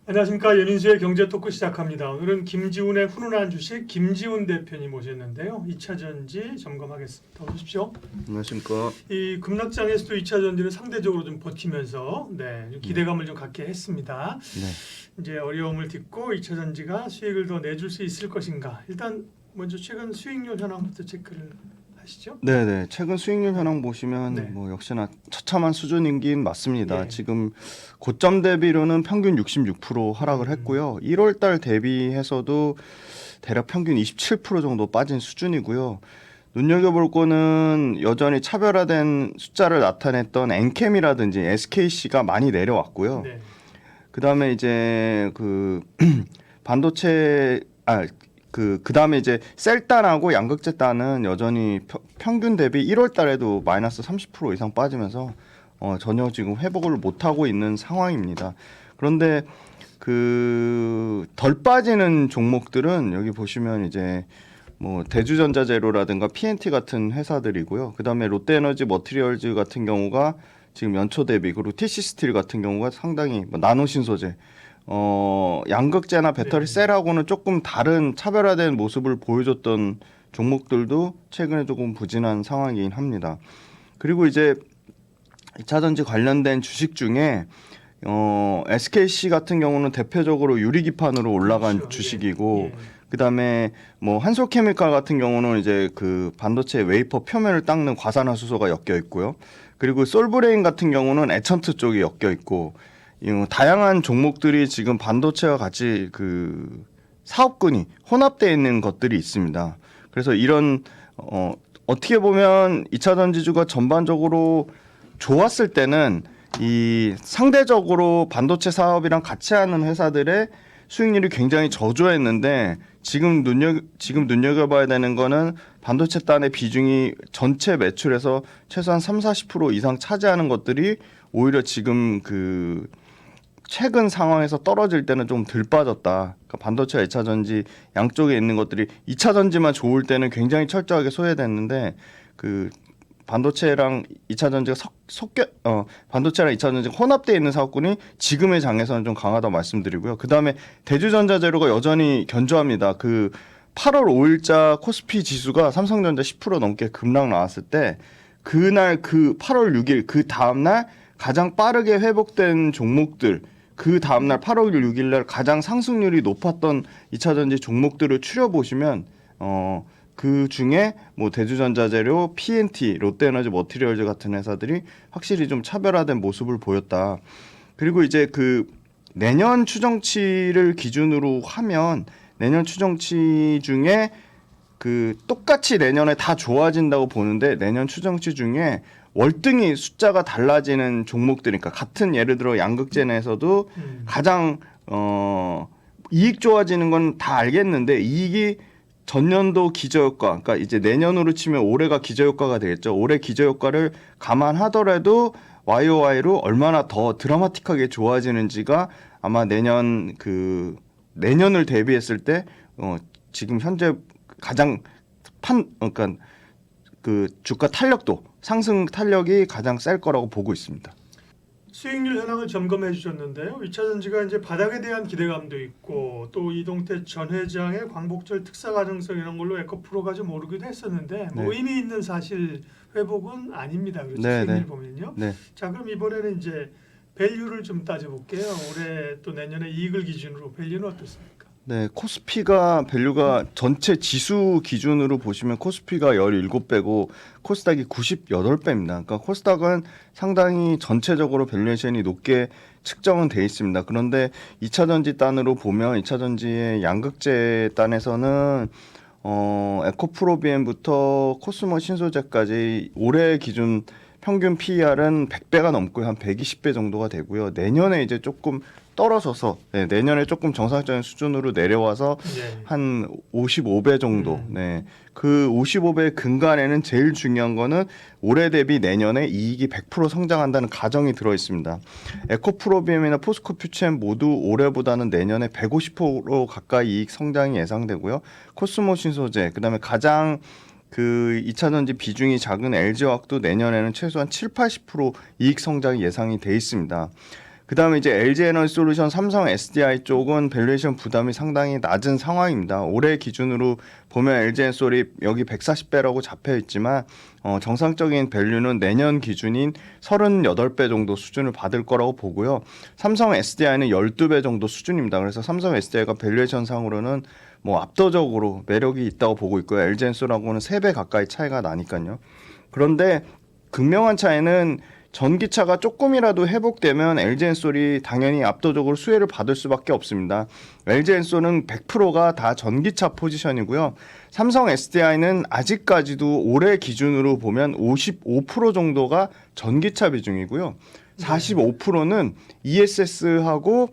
안녕하십니까. 연인수의 경제 토크 시작합니다. 오늘은 김지훈의 훈훈한 주식 김지훈 대표님 모셨는데요. 2차 전지 점검하겠습니다. 어서 오십시오. 안녕하십니까. 이 급락장에서도 2차 전지는 상대적으로 좀 버티면서 좀 기대감을 좀 갖게 했습니다. 네. 이제 어려움을 딛고 2차 전지가 수익을 더 내줄 수 있을 것인가. 일단 먼저 최근 수익률 현황부터 체크를 하시죠. 네네. 최근 수익률 현황 보시면 네. 뭐 역시나 처참한 수준이긴 맞습니다. 예. 지금 고점 대비로는 평균 66% 하락을 했고요. 1월달 대비해서도 대략 평균 27% 정도 빠진 수준이고요. 눈여겨볼 거는 여전히 차별화된 숫자를 나타냈던 엔캠이라든지 SKC가 많이 내려왔고요. 네. 그다음에 이제 그 반도체 그다음에 이제 셀단하고 양극재단은 여전히 평균 대비 1월 달에도 마이너스 30% 이상 빠지면서 전혀 지금 회복을 못 하고 있는 상황입니다. 그런데 그 덜 빠지는 종목들은 여기 보시면 이제 뭐 대주전자재료라든가 PNT 같은 회사들이고요. 그다음에 롯데에너지 머티리얼즈 같은 경우가 지금 연초 대비, 그리고 TC스틸 같은 경우가 상당히 뭐 나노신소재, 양극재나 배터리 네. 셀하고는 조금 다른 차별화된 모습을 보여줬던 종목들도 최근에 조금 부진한 상황이긴 합니다. 그리고 이제 2차 전지 관련된 주식 중에 SKC 같은 경우는 대표적으로 유리기판으로 올라간 그렇죠. 주식이고, 예. 그다음에 뭐 한솔케미칼 같은 경우는 이제 그 반도체 웨이퍼 표면을 닦는 과산화수소가 엮여 있고요. 그리고 솔브레인 같은 경우는 에천트 쪽이 엮여 있고, 다양한 종목들이 지금 반도체와 같이 그 사업군이 혼합되어 있는 것들이 있습니다. 그래서 이런 어떻게 보면 2차 전지주가 전반적으로 좋았을 때는 이 상대적으로 반도체 사업이랑 같이 하는 회사들의 수익률이 굉장히 저조했는데, 지금 눈여겨봐야 되는 거는 반도체 단의 비중이 전체 매출에서 최소한 30-40% 이상 차지하는 것들이 오히려 지금 그 최근 상황에서 떨어질 때는 좀 덜 빠졌다. 그러니까 반도체와 2차 전지 양쪽에 있는 것들이 2차 전지만 좋을 때는 굉장히 철저하게 소외됐는데, 그 반도체랑 2차 전지가 반도체랑 2차 전지가 혼합되어 있는 사업군이 지금의 장에서는 좀 강하다고 말씀드리고요. 그다음에 대주전자재료가 여전히 견조합니다. 그 8월 5일자 코스피 지수가 삼성전자 10% 넘게 급락 나왔을 때, 그날 그 8월 6일 그 다음날 가장 빠르게 회복된 종목들, 그 다음날 8월 6일날 가장 상승률이 높았던 2차 전지 종목들을 추려보시면 그 중에 뭐 대주전자재료, PNT, 롯데에너지 머티리얼즈 같은 회사들이 확실히 좀 차별화된 모습을 보였다. 그리고 이제 그 내년 추정치를 기준으로 하면 내년 추정치 중에 그 똑같이 내년에 다 좋아진다고 보는데, 내년 추정치 중에 월등히 숫자가 달라지는 종목들이니까 같은 예를 들어 양극재 내에서도 가장 이익 좋아지는 건 다 알겠는데, 이익이 전년도 기저효과, 그러니까 이제 내년으로 치면 올해가 기저효과가 되겠죠. 올해 기저효과를 감안하더라도 YOY로 얼마나 더 드라마틱하게 좋아지는지가 아마 내년을 대비했을 때 지금 현재 가장 그러니까 그 주가 탄력도, 상승 탄력이 가장 셀 거라고 보고 있습니다. 수익률 현황을 점검해 주셨는데요. 2차 전지가 이제 바닥에 대한 기대감도 있고, 또 이동태 전 회장의 광복절 특사 가능성 이런 걸로 에코프로가 좀 오르기도 했었는데, 뭐 네. 의미 있는 사실 회복은 아닙니다. 그렇죠? 네, 수익률 네. 보면요. 네. 자, 그럼 이번에는 이제 밸류를 좀 따져볼게요. 올해 또 내년에 이익을 기준으로 밸류는 어떻습니까? 네, 코스피가 밸류가 전체 지수 기준으로 보시면 코스피가 17배고 코스닥이 98배입니다. 그러니까 코스닥은 상당히 전체적으로 밸류에이션이 높게 측정은 돼 있습니다. 그런데 2차 전지 단으로 보면 2차 전지의 양극재 단에서는 에코프로비엠부터 코스모 신소재까지 올해 기준 평균 PER은 100배가 넘고요. 한 120배 정도가 되고요. 내년에 이제 조금 떨어져서 내년에 조금 정상적인 수준으로 내려와서 네. 한 55배 정도. 네. 그 55배 근간에는 제일 중요한 거는 올해 대비 내년에 이익이 100% 성장한다는 가정이 들어 있습니다. 에코프로비엠이나 포스코퓨첸 모두 올해보다는 내년에 150% 가까이 이익 성장이 예상되고요. 코스모 신소재, 그다음에 가장 그 2차 전지 비중이 작은 LG화학도 내년에는 최소한 7-80% 이익 성장이 예상이 돼 있습니다. 그다음에 이제 LG에너지솔루션, 삼성 SDI 쪽은 밸류에이션 부담이 상당히 낮은 상황입니다. 올해 기준으로 보면 LG엔솔이 여기 140배라고 잡혀 있지만 정상적인 밸류는 내년 기준인 38배 정도 수준을 받을 거라고 보고요. 삼성 SDI는 12배 정도 수준입니다. 그래서 삼성 SDI가 밸류에이션 상으로는 뭐 압도적으로 매력이 있다고 보고 있고요. LG엔솔하고는 3배 가까이 차이가 나니까요. 그런데 극명한 차이는 전기차가 조금이라도 회복되면 LG엔솔이 당연히 압도적으로 수혜를 받을 수밖에 없습니다. LG엔솔은 100%가 다 전기차 포지션이고요. 삼성 SDI는 아직까지도 올해 기준으로 보면 55% 정도가 전기차 비중이고요. 45%는 ESS하고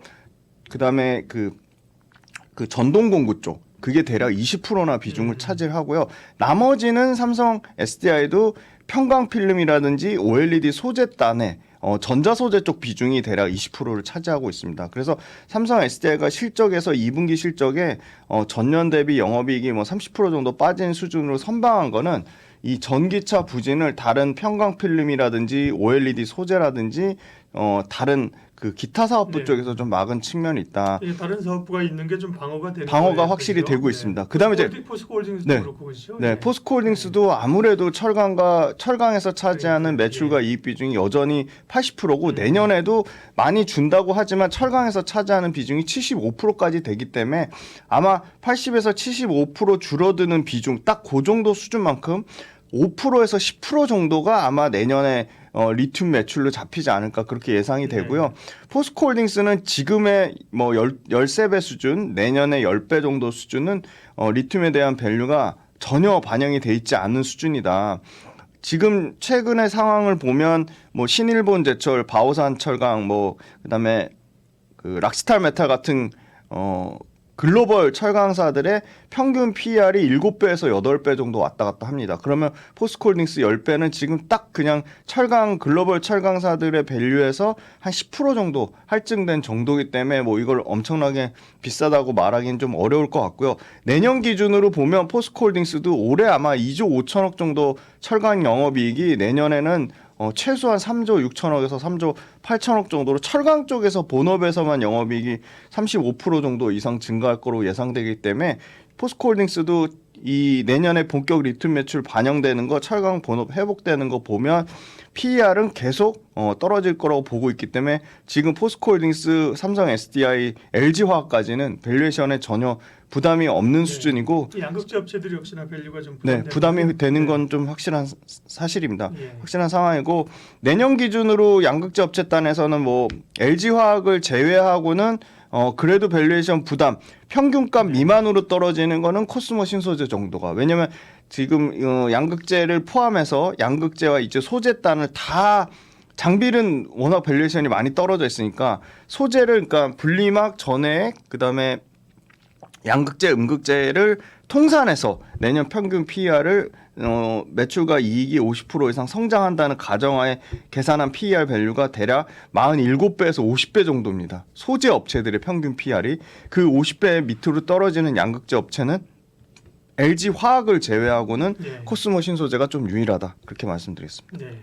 그다음에 그 전동 공구 쪽 그게 대략 20%나 비중을 차지하고요. 나머지는 삼성 SDI도 편광 필름이라든지 OLED 소재단에 전자 소재 쪽 비중이 대략 20%를 차지하고 있습니다. 그래서 삼성 SDI가 실적에서 2분기 실적에 전년 대비 영업이익이 뭐 30% 정도 빠진 수준으로 선방한 거는 이 전기차 부진을 다른 편광 필름이라든지 OLED 소재라든지 다른 그 기타 사업부 네. 쪽에서 좀 막은 측면이 있다. 예, 다른 사업부가 있는 게 좀 방어가 되는 방어가 거예요, 확실히 그죠? 되고 있습니다. 그다음에 이제 포스코홀딩스도 네. 그렇고 그렇죠. 네, 포스코홀딩스도 아무래도 철강에서 차지하는 네. 매출과 이익 비중이 여전히 80%고 음. 내년에도 많이 준다고 하지만 철강에서 차지하는 비중이 75%까지 되기 때문에 아마 80에서 75% 줄어드는 비중 딱 그 정도 수준만큼 5%에서 10% 정도가 아마 내년에 리튬 매출로 잡히지 않을까 그렇게 예상이 되고요. 포스코홀딩스는 지금의 뭐 13배 수준, 내년에 10배 정도 수준은 리튬에 대한 밸류가 전혀 반영이 돼 있지 않는 수준이다. 지금 최근의 상황을 보면 뭐 신일본 제철, 바오산 철강, 뭐 그다음에 그 락스탈 메탈 같은 글로벌 철강사들의 평균 PER이 7배에서 8배 정도 왔다 갔다 합니다. 그러면 포스코홀딩스 10배는 지금 딱 그냥 글로벌 철강사들의 밸류에서 한 10% 정도 할증된 정도이기 때문에 뭐 이걸 엄청나게 비싸다고 말하기는 좀 어려울 것 같고요. 내년 기준으로 보면 포스코홀딩스도 올해 아마 2조 5천억 정도 철강 영업이익이 내년에는 최소한 3조 6천억에서 3조 8천억 정도로 철강 쪽에서 본업에서만 영업이익이 35% 정도 이상 증가할 거로 예상되기 때문에 포스코홀딩스도 이 내년에 본격 리튬 매출 반영되는 거, 철강 본업 회복되는 거 보면 PER은 계속 떨어질 거라고 보고 있기 때문에 지금 포스코홀딩스, 삼성 SDI, LG화학까지는 밸류에이션에 전혀 부담이 없는 수준이고 이 양극재 업체들이 역시나 밸류가 좀 부담이 되는 건 좀 확실한 사실입니다. 예. 확실한 상황이고 내년 기준으로 양극재 업체단에서는 뭐 LG화학을 제외하고는 그래도 밸류에이션 부담 평균값 미만으로 떨어지는 거는 코스모 신소재 정도가 왜냐면 지금 양극재를 포함해서 양극재와 이제 소재단을 다 장비는 워낙 밸류에이션이 많이 떨어져 있으니까 소재를 그러니까 분리막 전에 그다음에 양극재, 음극재를 통산해서 내년 평균 PER을 매출과 이익이 50% 이상 성장한다는 가정하에 계산한 PER 밸류가 대략 47배에서 50배 정도입니다. 소재 업체들의 평균 PER이 그 50배 밑으로 떨어지는 양극재 업체는 LG 화학을 제외하고는 코스모 신소재가 좀 유일하다 그렇게 말씀드리겠습니다. 네.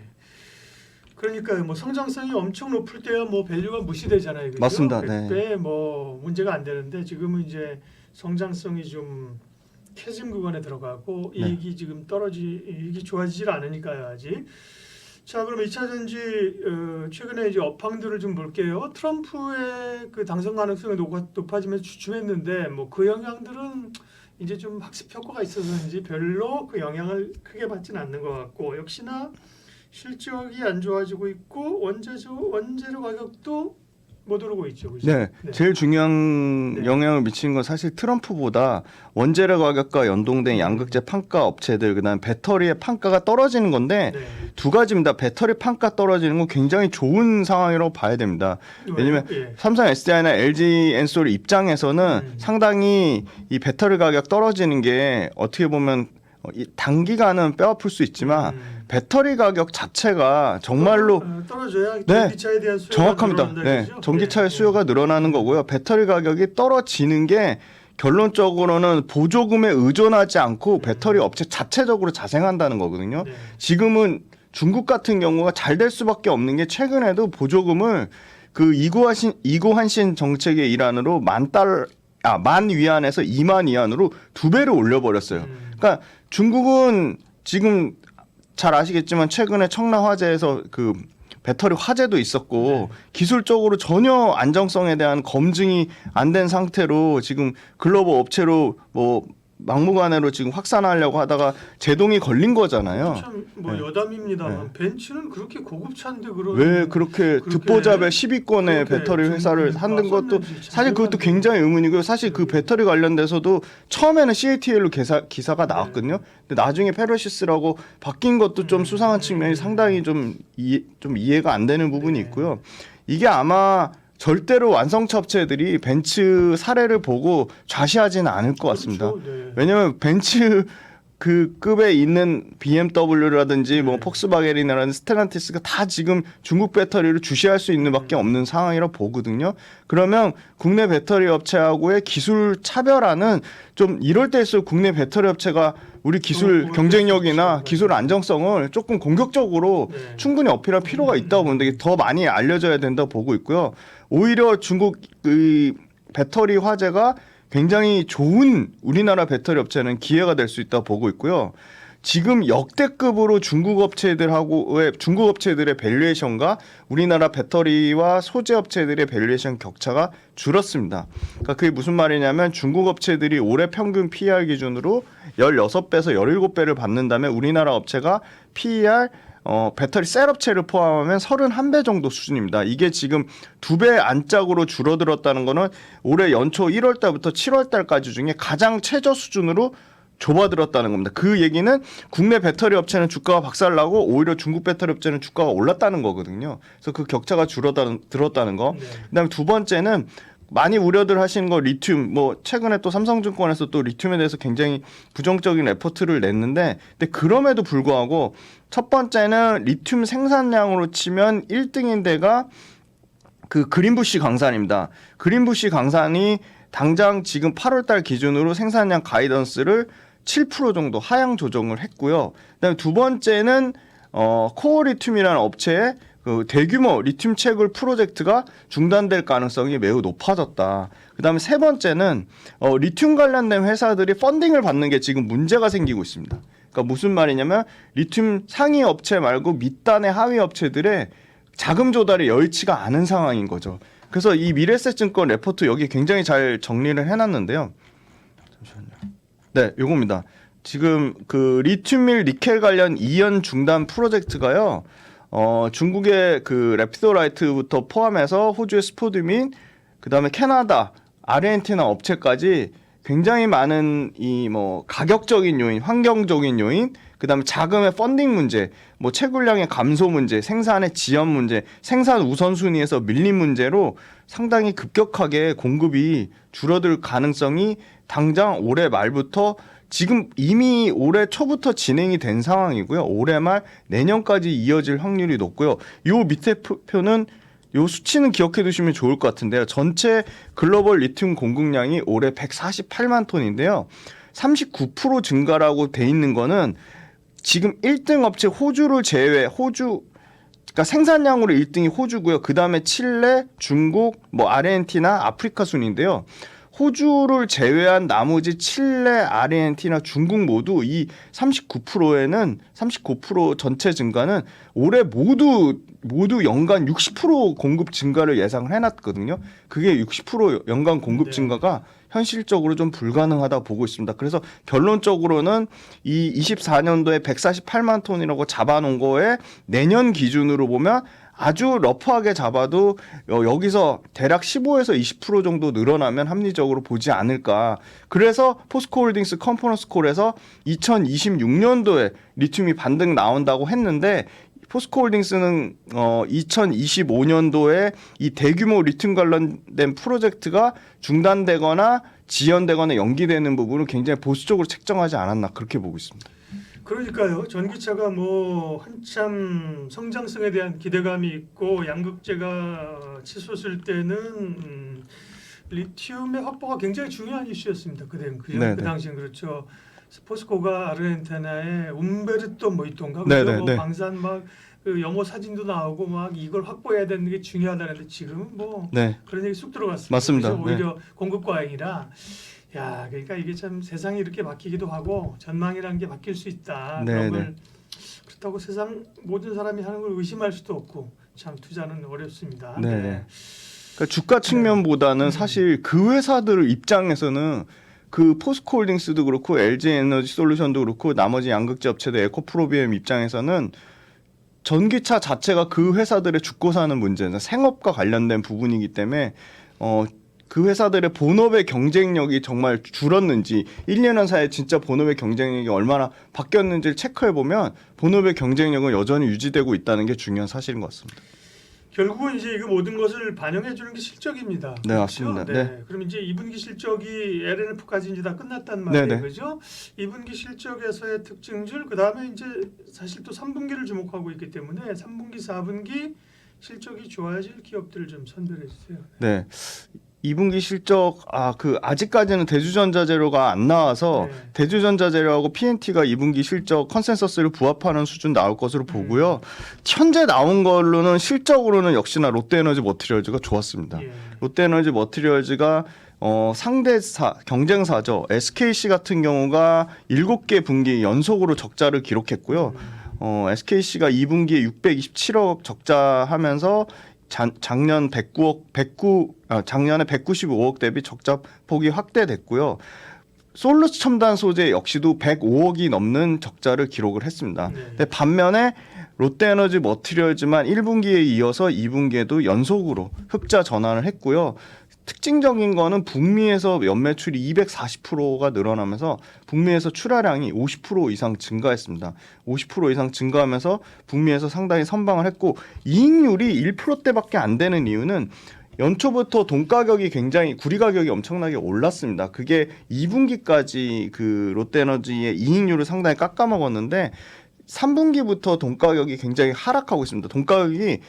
그러니까 뭐 성장성이 엄청 높을 때야 뭐 밸류가 무시되잖아요. 그죠? 맞습니다. 100배 뭐 문제가 안 되는데 지금은 이제 성장성이 좀 캐즘 구간에 들어가고 이익이 지금 이익이 좋아지질 않으니까요 아직. 자 그럼 2차 전지 최근에 이제 업황들을 좀 볼게요. 트럼프의 그 당선 가능성이 높아지면서 주춤했는데 뭐 그 영향들은 이제 좀 학습 효과가 있어서인지 별로 그 영향을 크게 받지는 않는 것 같고 역시나 실적이 안 좋아지고 있고 원재료 가격도 못 오르고 있죠. 그렇죠? 네, 제일 중요한 네. 영향을 미치는 건 사실 트럼프보다 원재료 가격과 연동된 양극재 판가 업체들 그다음 배터리의 판가가 떨어지는 건데 네. 두 가지입니다. 배터리 판가 떨어지는 건 굉장히 좋은 상황이라고 봐야 됩니다. 왜냐면 삼성 SDI나 LG 엔솔 입장에서는 상당히 이 배터리 가격 떨어지는 게 어떻게 보면 단기간은 뼈아플 수 있지만 배터리 가격 자체가 정말로 떨어져야 네, 전기차에 대한 수요가 정확합니다. 네, 전기차의 수요가 늘어나는 거고요. 배터리 가격이 떨어지는 게 결론적으로는 보조금에 의존하지 않고 배터리 업체 자체적으로 자생한다는 거거든요. 네. 지금은 중국 같은 경우가 잘 될 수밖에 없는 게 최근에도 보조금을 그 이구한신 정책의 일환으로 만 위안에서 2만 위안으로 2배를 올려버렸어요. 그러니까 중국은 지금 잘 아시겠지만 최근에 청라 화재에서 그 배터리 화재도 있었고 기술적으로 전혀 안정성에 대한 검증이 안 된 상태로 지금 글로벌 업체로 뭐 막무가내로 지금 확산하려고 하다가 제동이 걸린 거잖아요. 참 뭐 여담입니다만 벤츠는 그렇게 고급차인데 왜 그렇게 듣보잡에 10위권의 배터리 회사를 하는 것도 사실 그것도 굉장히 의문이고요. 사실 그 배터리 관련돼서도 처음에는 CATL로 기사가 나왔거든요. 근데 나중에 페르시스라고 바뀐 것도 좀 수상한 측면이 상당히 좀 이해가 안 되는 부분이 있고요. 이게 아마 절대로 완성차 업체들이 벤츠 사례를 보고 좌시하지는 않을 것 같습니다. 그렇죠. 네. 왜냐하면 벤츠 그 급에 있는 BMW라든지 뭐 폭스바겐이라든지 스텔란티스가 다 지금 중국 배터리를 주시할 수 있는 밖에 없는 상황이라 보거든요. 그러면 국내 배터리 업체하고의 기술 차별화는 좀 이럴 때일수록 국내 배터리 업체가 우리 기술 경쟁력이나 기술 안정성을 조금 공격적으로 충분히 어필할 필요가 있다고 보는데 더 많이 알려져야 된다고 보고 있고요. 오히려 중국 그 배터리 화재가 굉장히 좋은 우리나라 배터리 업체는 기회가 될 수 있다고 보고 있고요. 지금 역대급으로 중국 업체들의 밸류에이션과 우리나라 배터리와 소재 업체들의 밸류에이션 격차가 줄었습니다. 그러니까 그게 무슨 말이냐면 중국 업체들이 올해 평균 PER 기준으로 16배에서 17배를 받는다면 우리나라 업체가 PER 배터리 셀 업체를 포함하면 31배 정도 수준입니다. 이게 지금 2배 안짝으로 줄어들었다는 거는 올해 연초 1월 달부터 7월 달까지 중에 가장 최저 수준으로 좁아들었다는 겁니다. 그 얘기는 국내 배터리 업체는 주가가 박살나고 오히려 중국 배터리 업체는 주가가 올랐다는 거거든요. 그래서 그 격차가 줄어들었다는 거. 그다음에 두 번째는 많이 우려들 하시는 거 리튬, 뭐 최근에 또 삼성증권에서 또 리튬에 대해서 굉장히 부정적인 레포트를 냈는데, 근데 그럼에도 불구하고 첫 번째는 리튬 생산량으로 치면 1등인 데가 그 그린부시 강산입니다. 그린부시 강산이 당장 지금 8월달 기준으로 생산량 가이던스를 7% 정도 하향 조정을 했고요. 그다음에 두 번째는 코어 리튬이라는 업체의 그 대규모 리튬 채굴 프로젝트가 중단될 가능성이 매우 높아졌다. 그다음에 세 번째는 리튬 관련된 회사들이 펀딩을 받는 게 지금 문제가 생기고 있습니다. 그러니까 무슨 말이냐면 리튬 상위 업체 말고 밑단의 하위 업체들의 자금 조달이 여의치가 않은 상황인 거죠. 그래서 이 미래에셋증권 레포트 여기 굉장히 잘 정리를 해놨는데요. 잠시만요. 네, 요겁니다. 지금 그 리튬 및 니켈 관련 이연 중단 프로젝트가요. 중국의 그 랩피도라이트부터 포함해서 호주의 스포드민, 그다음에 캐나다, 아르헨티나 업체까지 굉장히 많은 이 뭐 가격적인 요인, 환경적인 요인, 그다음에 자금의 펀딩 문제, 뭐 채굴량의 감소 문제, 생산의 지연 문제, 생산 우선순위에서 밀린 문제로 상당히 급격하게 공급이 줄어들 가능성이 당장 올해 말부터 지금 이미 올해 초부터 진행이 된 상황이고요. 올해 말 내년까지 이어질 확률이 높고요. 요 밑에 표는 요 수치는 기억해 두시면 좋을 것 같은데요. 전체 글로벌 리튬 공급량이 올해 148만 톤인데요. 39% 증가라고 돼 있는 거는 지금 1등 업체 호주를 제외, 그러니까 생산량으로 1등이 호주고요. 그 다음에 칠레, 중국, 뭐 아르헨티나, 아프리카 순인데요. 호주를 제외한 나머지 칠레, 아르헨티나, 중국 모두 이 39% 전체 증가는 올해 모두 연간 60% 공급 증가를 예상을 해놨거든요. 그게 60% 연간 공급 증가가 현실적으로 좀 불가능하다 보고 있습니다. 그래서 결론적으로는 이 24년도에 148만 톤이라고 잡아놓은 거에 내년 기준으로 보면 아주 러프하게 잡아도 여기서 대략 15에서 20% 정도 늘어나면 합리적으로 보지 않을까. 그래서 포스코홀딩스 컨퍼런스콜에서 2026년도에 리튬이 반등 나온다고 했는데 포스코홀딩스는 2025년도에 이 대규모 리튬 관련된 프로젝트가 중단되거나 지연되거나 연기되는 부분을 굉장히 보수적으로 책정하지 않았나 그렇게 보고 있습니다. 그러니까요. 전기차가 뭐 한참 성장성에 대한 기대감이 있고 양극재가 치솟을 때는 리튬의 확보가 굉장히 중요한 이슈였습니다. 그 당시엔 그렇죠. 포스코가 아르헨티나의 움베르토 모이토인가 그죠? 뭐 방산 막 그 영어 사진도 나오고 막 이걸 확보해야 되는 게 중요하다는데 지금은 뭐 네. 그런 얘기 쑥 들어갔습니다. 맞습니다. 그래서 오히려 공급 과잉이라 야 그러니까 이게 참 세상이 이렇게 바뀌기도 하고 전망이라는 게 바뀔 수 있다. 네, 그런 네. 걸 그렇다고 세상 모든 사람이 하는 걸 의심할 수도 없고 참 투자는 어렵습니다. 네, 네. 그러니까 주가 측면보다는 사실 그 회사들 입장에서는 그 포스코홀딩스도 그렇고 LG에너지솔루션도 그렇고 나머지 양극재 업체들 에코프로비엠 입장에서는 전기차 자체가 그 회사들의 죽고 사는 문제는 생업과 관련된 부분이기 때문에 그 회사들의 본업의 경쟁력이 정말 줄었는지 1, 2년 사이에 진짜 본업의 경쟁력이 얼마나 바뀌었는지를 체크해 보면 본업의 경쟁력은 여전히 유지되고 있다는 게 중요한 사실인 것 같습니다. 결국은 이제 이거 모든 것을 반영해 주는 게 실적입니다. 네, 맞습니다. 네. 네. 그럼 이제 2분기 실적이 LNF까지 이제 다 끝났단 말이에요. 네, 네. 그죠? 2분기 실적에서의 특징들 그다음에 이제 사실 또 3분기를 주목하고 있기 때문에 3분기, 4분기 실적이 좋아질 기업들을 좀 선별해 주세요. 네. 2분기 실적 아직까지는 대주전자재료가 안 나와서 네. 대주전자재료하고 P&T가 2분기 실적 컨센서스를 부합하는 수준 나올 것으로 보고요. 현재 나온 걸로는 실적으로는 역시나 롯데에너지 머티리얼즈가 좋았습니다. 예. 롯데에너지 머티리얼즈가 상대사 경쟁사죠. SKC 같은 경우가 7개 분기 연속으로 적자를 기록했고요. SKC가 2분기에 627억 적자하면서 작년에 195억 대비 적자 폭이 확대됐고요. 솔루스 첨단 소재 역시도 105억이 넘는 적자를 기록을 했습니다. 네. 근데 반면에 롯데에너지 머티리얼즈만 1분기에 이어서 2분기에도 연속으로 흑자 전환을 했고요. 특징적인 거는 북미에서 연매출이 240%가 늘어나면서 북미에서 출하량이 50% 이상 증가했습니다. 50% 이상 증가하면서 북미에서 상당히 선방을 했고 이익률이 1%대밖에 안 되는 이유는 연초부터 돈 가격이 굉장히 구리 가격이 엄청나게 올랐습니다. 그게 2분기까지 그 롯데에너지의 이익률을 상당히 깎아먹었는데 3분기부터 돈 가격이 굉장히 하락하고 있습니다. 돈 가격이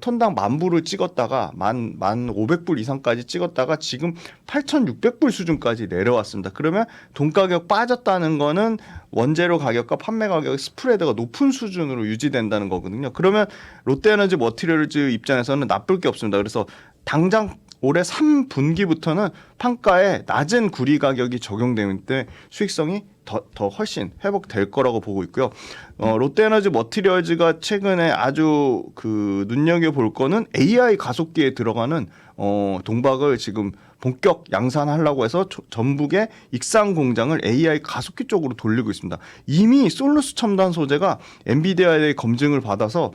톤당 10,000불을 찍었다가 1,500불 이상까지 찍었다가 지금 8,600불 수준까지 내려왔습니다. 그러면 돈 가격 빠졌다는 거는 원재료 가격과 판매 가격 스프레드가 높은 수준으로 유지된다는 거거든요. 그러면 롯데에너지 머티리얼즈 입장에서는 나쁠 게 없습니다. 그래서 당장 올해 3분기부터는 판가에 낮은 구리 가격이 적용되는 때 수익성이 더 훨씬 회복될 거라고 보고 있고요. 롯데에너지 머티리얼즈가 최근에 아주 그 눈여겨볼 거는 AI 가속기에 들어가는 동박을 지금 본격 양산하려고 해서 전북의 익산 공장을 AI 가속기 쪽으로 돌리고 있습니다. 이미 솔루스 첨단 소재가 엔비디아의 검증을 받아서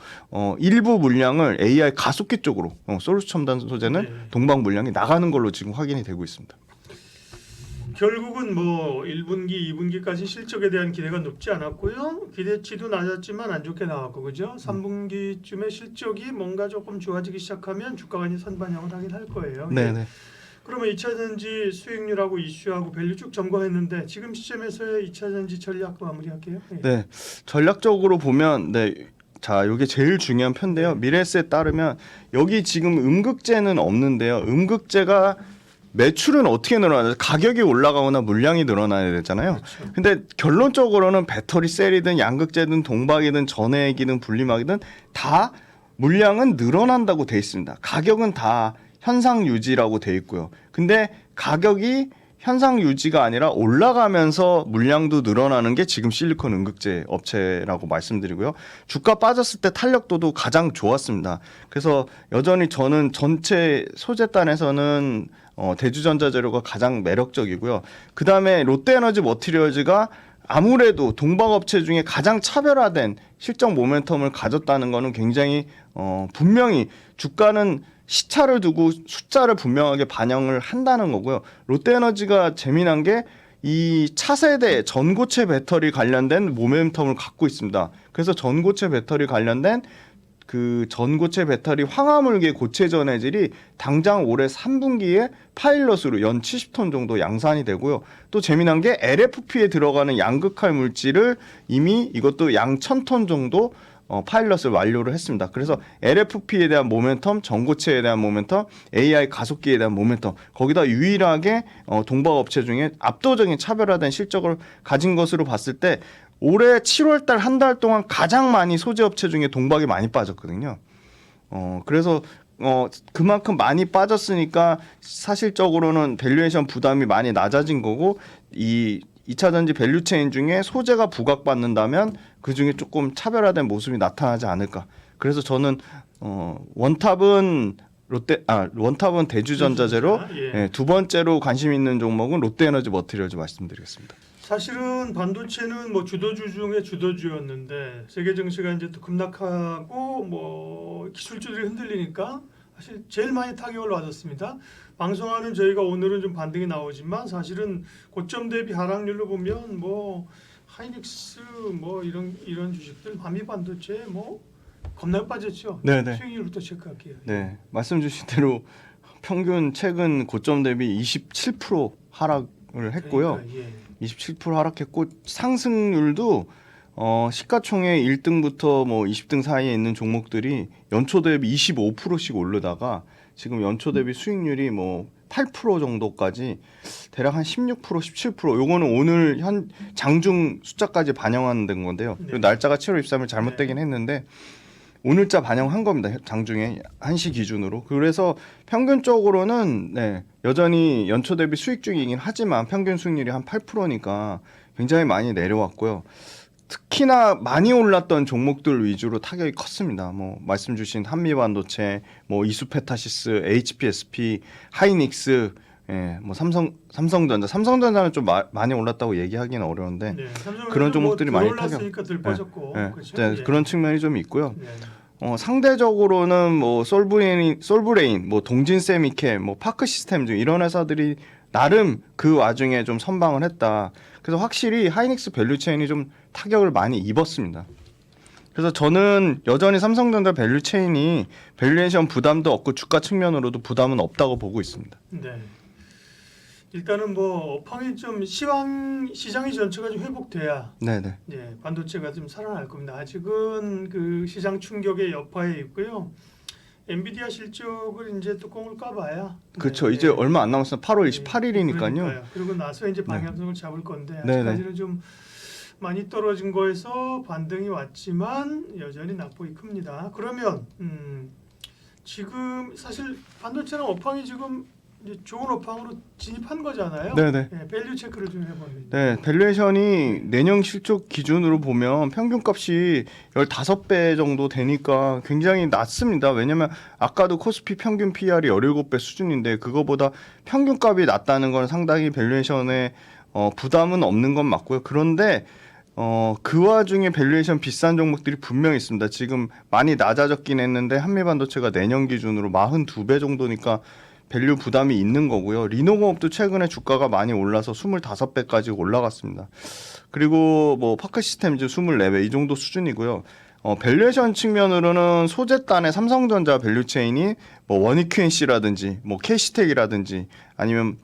일부 물량을 AI 가속기 쪽으로 솔루스 첨단 소재는 네. 동박 물량이 나가는 걸로 지금 확인이 되고 있습니다. 결국은 뭐 1분기, 2분기까지 실적에 대한 기대가 높지 않았고요. 기대치도 낮았지만 안 좋게 나왔고 그죠? 3분기쯤에 실적이 뭔가 조금 좋아지기 시작하면 주가가 이제 선반영을 하긴 할 거예요. 네, 네. 그러면 2차전지 수익률하고 이슈하고 밸류 쭉 점검했는데 지금 시점에서의 2차전지 전략 마무리할게요. 네. 네, 전략적으로 보면 자, 이게 제일 중요한 편인데요. 미래에셋에 따르면 여기 지금 음극재는 없는데요. 음극재가 매출은 어떻게 늘어나죠? 가격이 올라가거나 물량이 늘어나야 되잖아요. 그렇죠. 근데 결론적으로는 배터리 셀이든 양극재든 동박이든 전해액이든 분리막이든 다 물량은 늘어난다고 돼 있습니다. 가격은 다 현상 유지라고 돼 있고요. 근데 가격이 현상 유지가 아니라 올라가면서 물량도 늘어나는 게 지금 실리콘 음극재 업체라고 말씀드리고요. 주가 빠졌을 때 탄력도도 가장 좋았습니다. 그래서 여전히 저는 전체 소재단에서는 대주전자재료가 가장 매력적이고요. 그 다음에 롯데에너지 머티리얼즈가 아무래도 동박업체 중에 가장 차별화된 실적 모멘텀을 가졌다는 것은 굉장히 분명히 주가는 시차를 두고 숫자를 분명하게 반영을 한다는 거고요. 롯데에너지가 재미난 게 이 차세대 전고체 배터리 관련된 모멘텀을 갖고 있습니다. 그래서 전고체 배터리 관련된 그 전고체 배터리 황화물계 고체 전해질이 당장 올해 3분기에 파일럿으로 연 70톤 정도 양산이 되고요. 또 재미난 게 LFP에 들어가는 양극할 물질을 이미 이것도 양 1,000톤 정도 파일럿을 완료를 했습니다. 그래서 LFP에 대한 모멘텀, 전고체에 대한 모멘텀, AI 가속기에 대한 모멘텀, 거기다 유일하게 동박 업체 중에 압도적인 차별화된 실적을 가진 것으로 봤을 때 올해 7월달 한 달 동안 가장 많이 소재 업체 중에 동박이 많이 빠졌거든요. 그래서 그만큼 많이 빠졌으니까 사실적으로는 밸류에이션 부담이 많이 낮아진 거고 이 2차 전지 밸류체인 중에 소재가 부각받는다면 그 중에 조금 차별화된 모습이 나타나지 않을까. 그래서 저는 원탑은 대주전자재로 예. 예, 두 번째로 관심 있는 종목은 롯데에너지 머티리얼즈 말씀드리겠습니다. 사실은 반도체는 뭐 주도주 중에 주도주였는데 세계 증시가 이제 또 급락하고 뭐 기술주들이 흔들리니까 사실 제일 많이 타격을 받았습니다. 방송하는 저희가 오늘은 좀 반등이 나오지만 사실은 고점 대비 하락률로 보면 뭐 하이닉스 뭐 이런 주식들 한미 반도체 뭐 겁나 빠졌죠. 네네. 수익률부터 체크할게요. 네, 말씀 주신 대로 평균 최근 고점 대비 27% 하락을 했고요. 그러니까, 예. 27% 하락했고 상승률도 시가총액 1등부터 뭐 20등 사이에 있는 종목들이 연초 대비 25%씩 오르다가 지금 연초 대비 수익률이 뭐 8% 정도까지 대략 한 16%, 17%. 요거는 오늘 현 장중 숫자까지 반영하는 건데요. 네. 그리고 날짜가 7월 23일 잘못되긴 했는데 오늘자 반영한 겁니다. 장중에 1시 기준으로. 그래서 평균적으로는 네, 여전히 연초 대비 수익 중이긴 하지만 평균 수익률이 한 8%니까 굉장히 많이 내려왔고요. 특히나 많이 올랐던 종목들 위주로 타격이 컸습니다. 뭐 말씀 주신 한미반도체, 뭐 이수페타시스, HPSP, 하이닉스, 예, 뭐 삼성전자는 좀 많이 올랐다고 얘기하기는 어려운데 네, 그런 종목들이 많이 올랐으니까 덜 빠졌고 네, 그렇죠? 네, 예. 그런 측면이 좀 있고요. 네. 상대적으로는 뭐 솔브레인, 뭐 동진세미케, 뭐 파크시스템 등 이런 회사들이 나름 그 와중에 좀 선방을 했다. 그래서 확실히 하이닉스 밸류체인이 좀 타격을 많이 입었습니다. 그래서 저는 여전히 삼성전자 밸류체인이 밸류에이션 부담도 없고 주가 측면으로도 부담은 없다고 보고 있습니다. 네. 일단은 뭐 업황이 좀 시장이 전체가 좀 회복돼야 네네. 예, 반도체가 좀 살아날 겁니다. 아직은 그 시장 충격의 여파에 있고요. 엔비디아 실적을 이제 뚜껑을 까봐야 그렇죠. 네, 이제 얼마 안 남았어요. 8월 네, 28일이니까요. 그러니까요. 그리고 나서 이제 방향성을 잡을 건데 네네. 아직까지는 좀 많이 떨어진 거에서 반등이 왔지만 여전히 낙폭이 큽니다. 그러면 지금 사실 반도체랑 업황이 지금 이제 좋은 업황으로 진입한 거잖아요. 네네. 네, 밸류 체크를 좀 해봅니다. 네, 밸류에이션이 내년 실적 기준으로 보면 평균값이 15배 정도 되니까 굉장히 낮습니다. 왜냐면 아까도 코스피 평균 PR이 17배 수준인데 그거보다 평균값이 낮다는 건 상당히 밸류에이션에 부담은 없는 건 맞고요. 그런데 그 와중에 밸류에이션 비싼 종목들이 분명히 있습니다. 지금 많이 낮아졌긴 했는데 한미반도체가 내년 기준으로 42배 정도니까 밸류 부담이 있는 거고요. 리노공업도 최근에 주가가 많이 올라서 25배까지 올라갔습니다. 그리고 뭐 파크시스템즈 24배 이 정도 수준이고요. 밸류에이션 측면으로는 소재단의 삼성전자 밸류체인이 뭐 원익QNC라든지 뭐 K시텍이라든지 아니면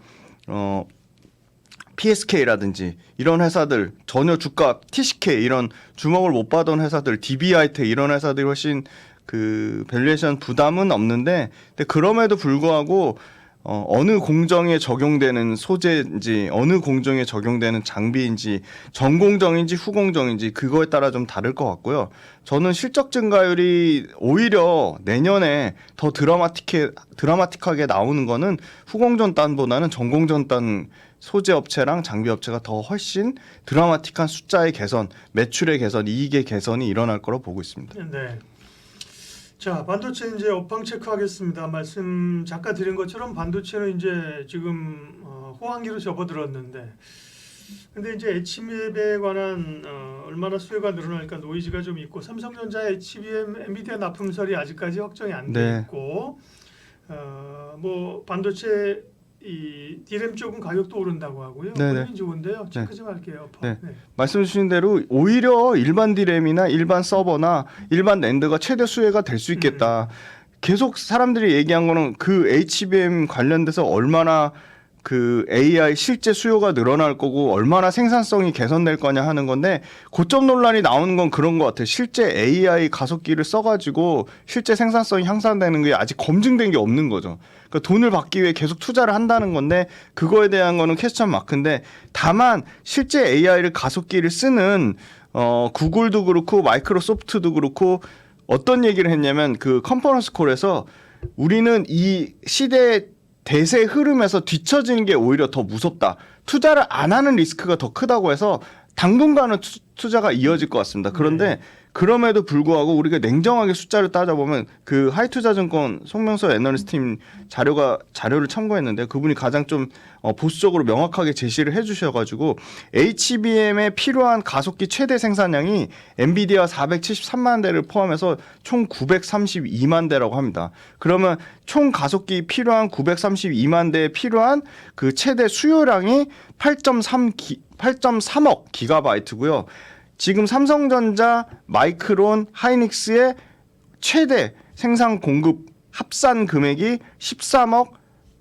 PSK라든지 이런 회사들 전혀 주가 TCK 이런 주목을 못 받은 회사들 DB하이텍 이런 회사들이 훨씬 그 밸류에이션 부담은 없는데 근데 그럼에도 불구하고 어느 공정에 적용되는 소재인지 어느 공정에 적용되는 장비인지 전공정인지 후공정인지 그거에 따라 좀 다를 것 같고요. 저는 실적 증가율이 오히려 내년에 더 드라마틱하게 나오는 거는 후공정 단보다는 전공정 단 소재 업체랑 장비 업체가 더 훨씬 드라마틱한 숫자의 개선, 매출의 개선, 이익의 개선이 일어날 거로 보고 있습니다. 네. 자, 반도체 이제 업황 체크하겠습니다. 말씀 잠깐 드린 것처럼 반도체는 이제 지금 호황기로 접어들었는데, 근데 이제 HBM에 관한 얼마나 수요가 늘어날까 노이즈가 좀 있고, 삼성전자 HBM, 엔비디아 납품설이 아직까지 확정이 안 돼 네. 있고, 뭐 반도체 이 디램 쪽은 가격도 오른다고 하고요. 네네. 그림이 좋은데요. 체크 좀 할게요. 네. 네. 말씀 주신 대로 오히려 일반 디램이나 일반 서버나 일반 낸드가 최대 수혜가 될 수 있겠다. 계속 사람들이 얘기한 거는 그 HBM 관련돼서 얼마나 그 AI 실제 수요가 늘어날 거고 얼마나 생산성이 개선될 거냐 하는 건데 고점 논란이 나오는 건 그런 것 같아요. 실제 AI 가속기를 써가지고 실제 생산성이 향상되는 게 아직 검증된 게 없는 거죠. 그러니까 돈을 받기 위해 계속 투자를 한다는 건데 그거에 대한 거는 퀘스천 마크인데 다만 실제 AI를 가속기를 쓰는 구글도 그렇고 마이크로소프트도 그렇고 어떤 얘기를 했냐면 그 컨퍼런스 콜에서 우리는 이 시대의 대세 흐름에서 뒤처지는 게 오히려 더 무섭다. 투자를 안 하는 리스크가 더 크다고 해서 당분간은 투자가 이어질 것 같습니다. 그런데 그럼에도 불구하고 우리가 냉정하게 숫자를 따져보면 그 하이투자증권 송명서 애널리스트팀 자료를 참고했는데 그분이 가장 좀 보수적으로 명확하게 제시를 해주셔가지고 HBM에 필요한 가속기 최대 생산량이 엔비디아 473만 대를 포함해서 총 932만 대라고 합니다. 그러면 총 가속기 필요한 932만 대에 필요한 그 최대 수요량이 8.3억 기가바이트고요. 지금 삼성전자, 마이크론, 하이닉스의 최대 생산 공급 합산 금액이 13억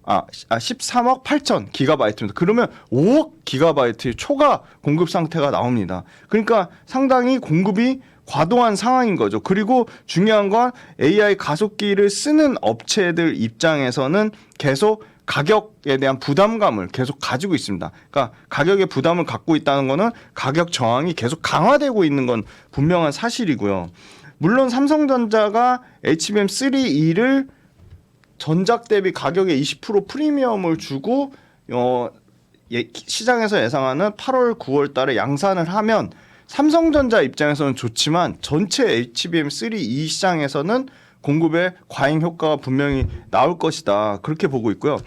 8천 기가바이트입니다. 그러면 5억 기가바이트의 초과 공급 상태가 나옵니다. 그러니까 상당히 공급이 과도한 상황인 거죠. 그리고 중요한 건 AI 가속기를 쓰는 업체들 입장에서는 계속 가격에 대한 부담감을 계속 가지고 있습니다. 그러니까 가격에 부담을 갖고 있다는 거는 가격 저항이 계속 강화되고 있는 건 분명한 사실이고요. 물론 삼성전자가 HBM3E를 전작 대비 가격에 20% 프리미엄을 주고 시장에서 예상하는 8월, 9월 달에 양산을 하면 삼성전자 입장에서는 좋지만 전체 HBM3E 시장에서는 공급의 과잉 효과가 분명히 나올 것이다. 그렇게 보고 있고요.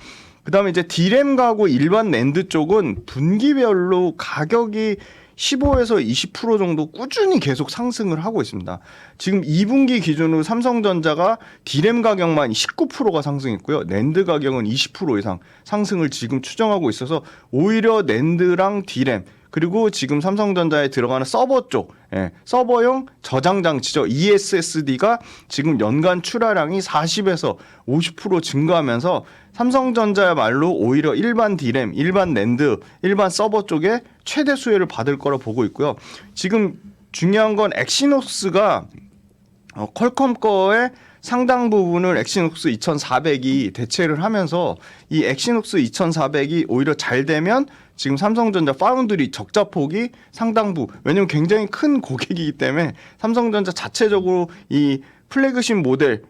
그다음에 이제 D램 가구 일반 낸드 쪽은 분기별로 가격이 15에서 20% 정도 꾸준히 계속 상승을 하고 있습니다. 지금 2분기 기준으로 삼성전자가 D램 가격만 19%가 상승했고요. 낸드 가격은 20% 이상 상승을 지금 추정하고 있어서 오히려 낸드랑 D램 그리고 지금 삼성전자에 들어가는 서버 쪽, 서버용 저장 장치죠. ESSD가 지금 연간 출하량이 40에서 50% 증가하면서 삼성전자야말로 오히려 일반 D램, 일반 낸드, 일반 서버 쪽에 최대 수혜를 받을 거라 보고 있고요. 지금 중요한 건 엑시노스가 퀄컴 거의 상당 부분을 엑시노스 2400이 대체를 하면서 이 엑시노스 2400이 오히려 잘 되면 지금 삼성전자 파운드리 적자 폭이 상당부 왜냐하면 굉장히 큰 고객이기 때문에 삼성전자 자체적으로 이 플래그십 모델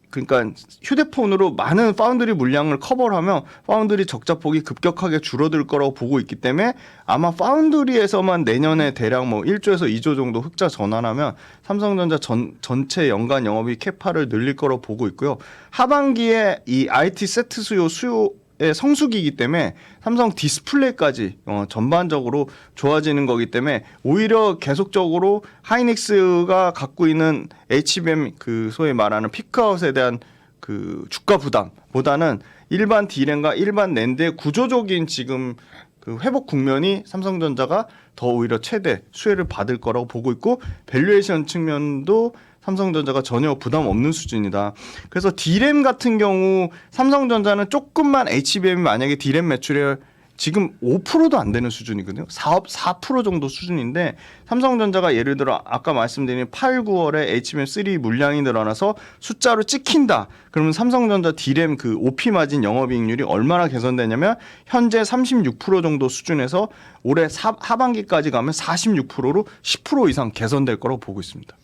그러니까 휴대폰으로 많은 파운드리 물량을 커버하면 파운드리 적자 폭이 급격하게 줄어들 거라고 보고 있기 때문에 아마 파운드리에서만 내년에 대략 뭐 1조에서 2조 정도 흑자 전환하면 삼성전자 전체 연간 영업이익 캐파를 늘릴 거라고 보고 있고요. 하반기에 이 IT 세트 수요의 성수기이기 때문에 삼성 디스플레이까지 전반적으로 좋아지는 거기 때문에 오히려 계속적으로 하이닉스가 갖고 있는 HBM 그 소위 말하는 피크아웃에 대한 그 주가 부담보다는 일반 D램과 일반 낸드의 구조적인 지금 그 회복 국면이 삼성전자가 더 오히려 최대 수혜를 받을 거라고 보고 있고 밸류에이션 측면도 삼성전자가 전혀 부담 없는 수준이다. 그래서 D램 같은 경우 삼성전자는 조금만 HBM이 만약에 D램 매출에 지금 5%도 안 되는 수준이거든요. 4% 정도 수준인데 삼성전자가 예를 들어 아까 말씀드린 8, 9월에 HBM3 물량이 늘어나서 숫자로 찍힌다. 그러면 삼성전자 D램 그 OP 마진 영업이익률이 얼마나 개선되냐면 현재 36% 정도 수준에서 올해 하반기까지 가면 46%로 10% 이상 개선될 거라고 보고 있습니다.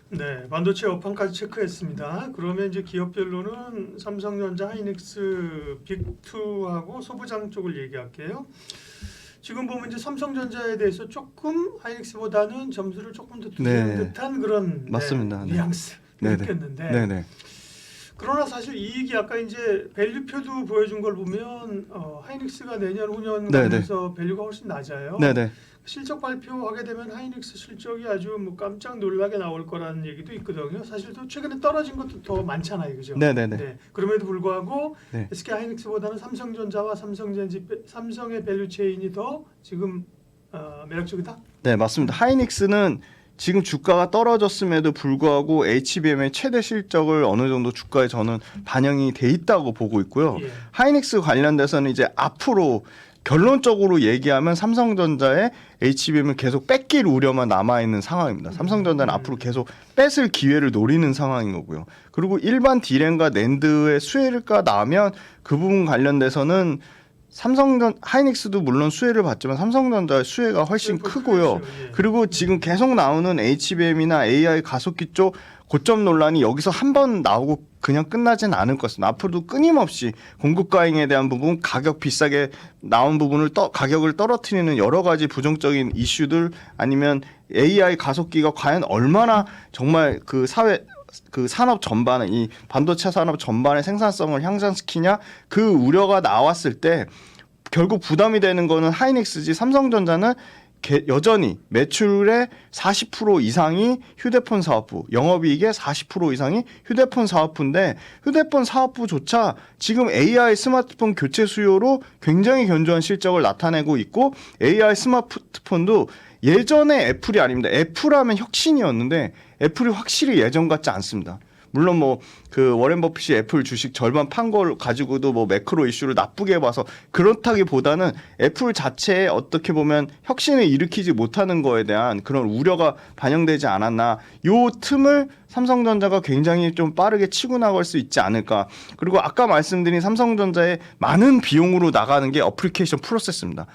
네, 반도체 업황까지 체크했습니다. 그러면 이제 기업별로는 삼성전자, 하이닉스, 빅2하고 소부장 쪽을 얘기할게요. 지금 보면 이제 삼성전자에 대해서 조금 하이닉스보다는 점수를 조금 더 두는 듯한 그런 맞습니다. 뉘앙스 느꼈는데. 네네. 그러나 사실 이익이 아까 이제 밸류표도 보여준 걸 보면 하이닉스가 내년 후년 가면서 밸류가 훨씬 낮아요. 네네. 실적 발표하게 되면 하이닉스 실적이 아주 뭐 깜짝 놀라게 나올 거라는 얘기도 있거든요. 사실 또 최근에 떨어진 것도 더 많잖아요, 그죠? 네네네. 네. 그럼에도 불구하고 네. SK 하이닉스보다는 삼성전자와 삼성의 밸류체인이 더 지금 매력적이다. 네, 맞습니다. 하이닉스는 지금 주가가 떨어졌음에도 불구하고 HBM의 최대 실적을 어느 정도 주가에 저는 반영이 돼 있다고 보고 있고요. 예. 하이닉스 관련돼서는 이제 앞으로 결론적으로 얘기하면 삼성전자의 HBM을 계속 뺏길 우려만 남아있는 상황입니다. 삼성전자는 앞으로 계속 뺏을 기회를 노리는 상황인 거고요. 그리고 일반 D램과 낸드의 수혜가 나면 그 부분 관련돼서는 하이닉스도 물론 수혜를 받지만 삼성전자의 수혜가 훨씬 크고요. 예. 그리고 지금 계속 나오는 HBM이나 AI 가속기 쪽 고점 논란이 여기서 한 번 나오고 그냥 끝나진 않을 것 같습니다. 앞으로도 끊임없이 공급 과잉에 대한 부분, 가격 비싸게 나온 부분을 가격을 떨어뜨리는 여러 가지 부정적인 이슈들, 아니면 AI 가속기가 과연 얼마나 정말 그 산업 전반에, 이 반도체 산업 전반의 생산성을 향상시키냐, 그 우려가 나왔을 때 결국 부담이 되는 거는 하이닉스지, 삼성전자는 여전히 매출의 40% 이상이 휴대폰 사업부, 영업이익의 40% 이상이 휴대폰 사업부인데, 휴대폰 사업부조차 지금 AI 스마트폰 교체 수요로 굉장히 견조한 실적을 나타내고 있고, AI 스마트폰도 예전에 애플이 아닙니다. 애플하면 혁신이었는데 애플이 확실히 예전 같지 않습니다. 물론 뭐 그 워렌 버핏이 애플 주식 절반 판 걸 가지고도 뭐 매크로 이슈를 나쁘게 봐서 그렇다기보다는 애플 자체에 어떻게 보면 혁신을 일으키지 못하는 거에 대한 그런 우려가 반영되지 않았나. 요 틈을 삼성전자가 굉장히 좀 빠르게 치고 나갈 수 있지 않을까. 그리고 아까 말씀드린 삼성전자의 많은 비용으로 나가는 게 어플리케이션 프로세스입니다.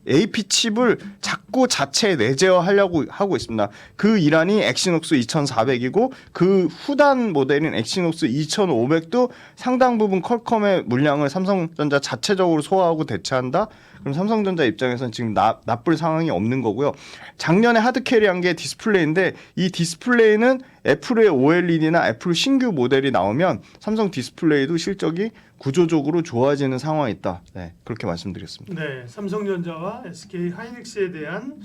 AP 칩을 자꾸 자체에 내재화하려고 하고 있습니다. 그 일환이 엑시녹스 2400이고 그 후단 모델인 엑시녹스 2500도 상당 부분 퀄컴의 물량을 삼성전자 자체적으로 소화하고 대체한다. 그럼 삼성전자 입장에서는 지금 나쁠 상황이 없는 거고요. 작년에 하드캐리한 게 디스플레이인데, 이 디스플레이는 애플의 OLED나 애플 신규 모델이 나오면 삼성 디스플레이도 실적이 구조적으로 좋아지는 상황이 있다. 네, 그렇게 말씀드렸습니다. 네, 삼성전자와 SK 하이닉스에 대한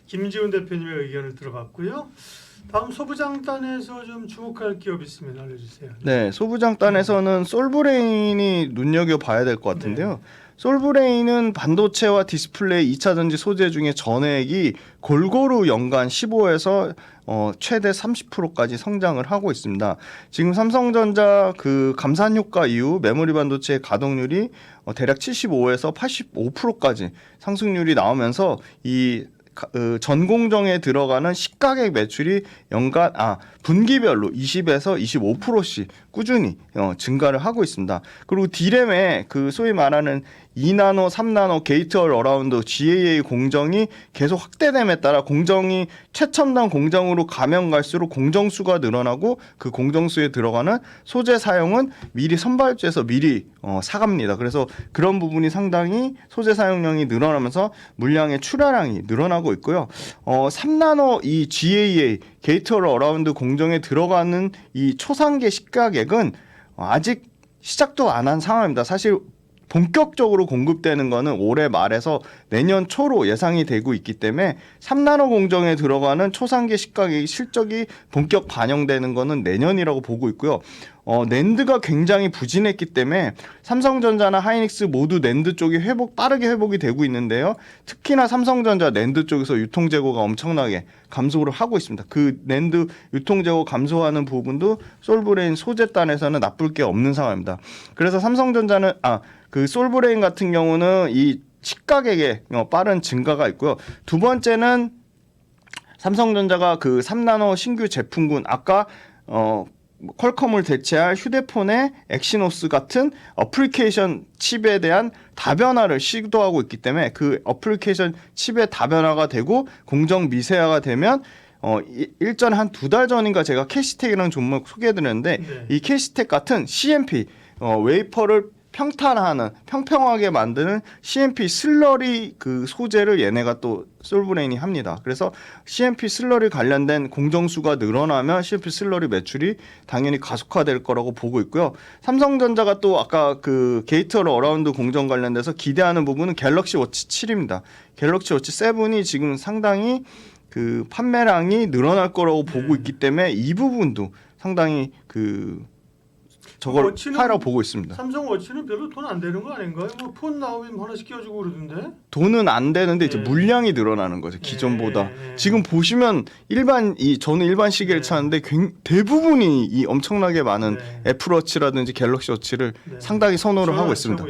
김지훈 대표님의 의견을 들어봤고요. 다음 소부장단에서 좀 주목할 기업 있으면 알려주세요. 네, 소부장단에서는 솔브레인이 눈여겨봐야 될 것 같은데요. 네. 솔브레인은 반도체와 디스플레이 2차 전지 소재 중에 전액이 골고루 연간 15에서 최대 30%까지 성장을 하고 있습니다. 지금 삼성전자 그 감산 효과 이후 메모리 반도체의 가동률이 대략 75에서 85%까지 상승률이 나오면서 이 전 공정에 들어가는 시가격 매출이 연간 분기별로 20에서 25%씩 꾸준히 증가를 하고 있습니다. 그리고 D램의 그 소위 말하는 2나노, 3나노 게이트 어라운드 GAA 공정이 계속 확대됨에 따라 공정이 최첨단 공정으로 가면 갈수록 공정수가 늘어나고, 그 공정수에 들어가는 소재 사용은 미리 선발주에서 미리 사갑니다. 그래서 그런 부분이 상당히 소재 사용량이 늘어나면서 물량의 출하량이 늘어나고 있고요. 3나노 이 GAA 게이트 어라운드 공정에 들어가는 이 초상계 시가격은 아직 시작도 안 한 상황입니다. 사실 본격적으로 공급되는 거는 올해 말에서 내년 초로 예상이 되고 있기 때문에 3나노 공정에 들어가는 초상계 시가격이 실적이 본격 반영되는 거는 내년이라고 보고 있고요. 낸드가 굉장히 부진했기 때문에 삼성전자나 하이닉스 모두 낸드 쪽이 빠르게 회복이 되고 있는데요. 특히나 삼성전자 낸드 쪽에서 유통 재고가 엄청나게 감소를 하고 있습니다. 그 낸드 유통 재고 감소하는 부분도 솔브레인 소재단에서는 나쁠 게 없는 상황입니다. 그래서 삼성전자는 그 솔브레인 같은 경우는 이 시가격의 빠른 증가가 있고요. 두 번째는 삼성전자가 그 3나노 신규 제품군, 아까 퀄컴을 대체할 휴대폰의 엑시노스 같은 어플리케이션 칩에 대한 다변화를 시도하고 있기 때문에 그 어플리케이션 칩의 다변화가 되고 공정 미세화가 되면 일전에 한 2달 전인가 제가 캐시텍이라는 종목 소개해드렸는데, 네. 이 캐시텍 같은 CMP 웨이퍼를 평평하게 만드는 CMP 슬러리 그 소재를 얘네가 또 솔브레인이 합니다. 그래서 CMP 슬러리 관련된 공정수가 늘어나면 CMP 슬러리 매출이 당연히 가속화될 거라고 보고 있고요. 삼성전자가 또 아까 그 게이트 어라운드 공정 관련돼서 기대하는 부분은 갤럭시 워치 7입니다. 갤럭시 워치 7이 지금 상당히 그 판매량이 늘어날 거라고 보고 있기 때문에 이 부분도 상당히 저걸 하라고 보고 있습니다. 삼성 워치는 별로 돈 안 되는 거 아닌가요? 뭐 폰 나오면 하나씩 끼워주고 그러던데. 돈은 안 되는데 이제 물량이 늘어나는 거죠, 기존보다. 지금 보시면 저는 일반 시계를 찾는데 대부분이 이 엄청나게 많은 애플워치라든지 갤럭시 워치를 상당히 선호를 하고 있습니다.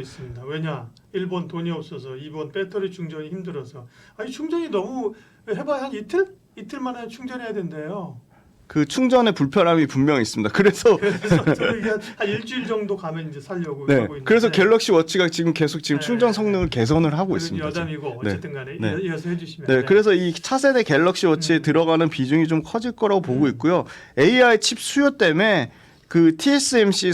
왜냐? 일본 돈이 없어서, 이번 배터리 충전이 힘들어서. 아니 충전이 너무 해봐야 한 이틀 만에 충전해야 된대요. 그 충전의 불편함이 분명히 있습니다. 그래서 저는 이게 한 일주일 정도 가면 이제 살려고 네, 하고 있는데. 그래서 갤럭시 워치가 지금 계속 네. 충전 성능을 개선을 하고 있습니다. 여담이고 네. 어쨌든 간에 네. 이어서 해주시면. 네, 그래서 이 차세대 갤럭시 워치에 들어가는 비중이 좀 커질 거라고 보고 있고요. AI 칩 수요 때문에 그 TSMC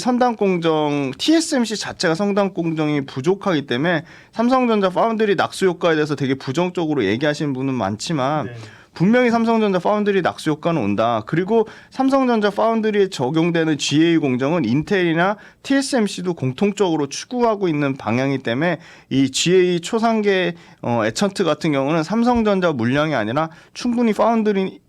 자체가 성당 공정이 부족하기 때문에 삼성전자 파운드리 낙수 효과에 대해서 되게 부정적으로 얘기하시는 분은 많지만 네. 분명히 삼성전자 파운드리 낙수 효과는 온다. 그리고 삼성전자 파운드리에 적용되는 GA 공정은 인텔이나 TSMC도 공통적으로 추구하고 있는 방향이기 때문에 이 GA 초상계 에천트 같은 경우는 삼성전자 물량이 아니라 충분히 파운드리인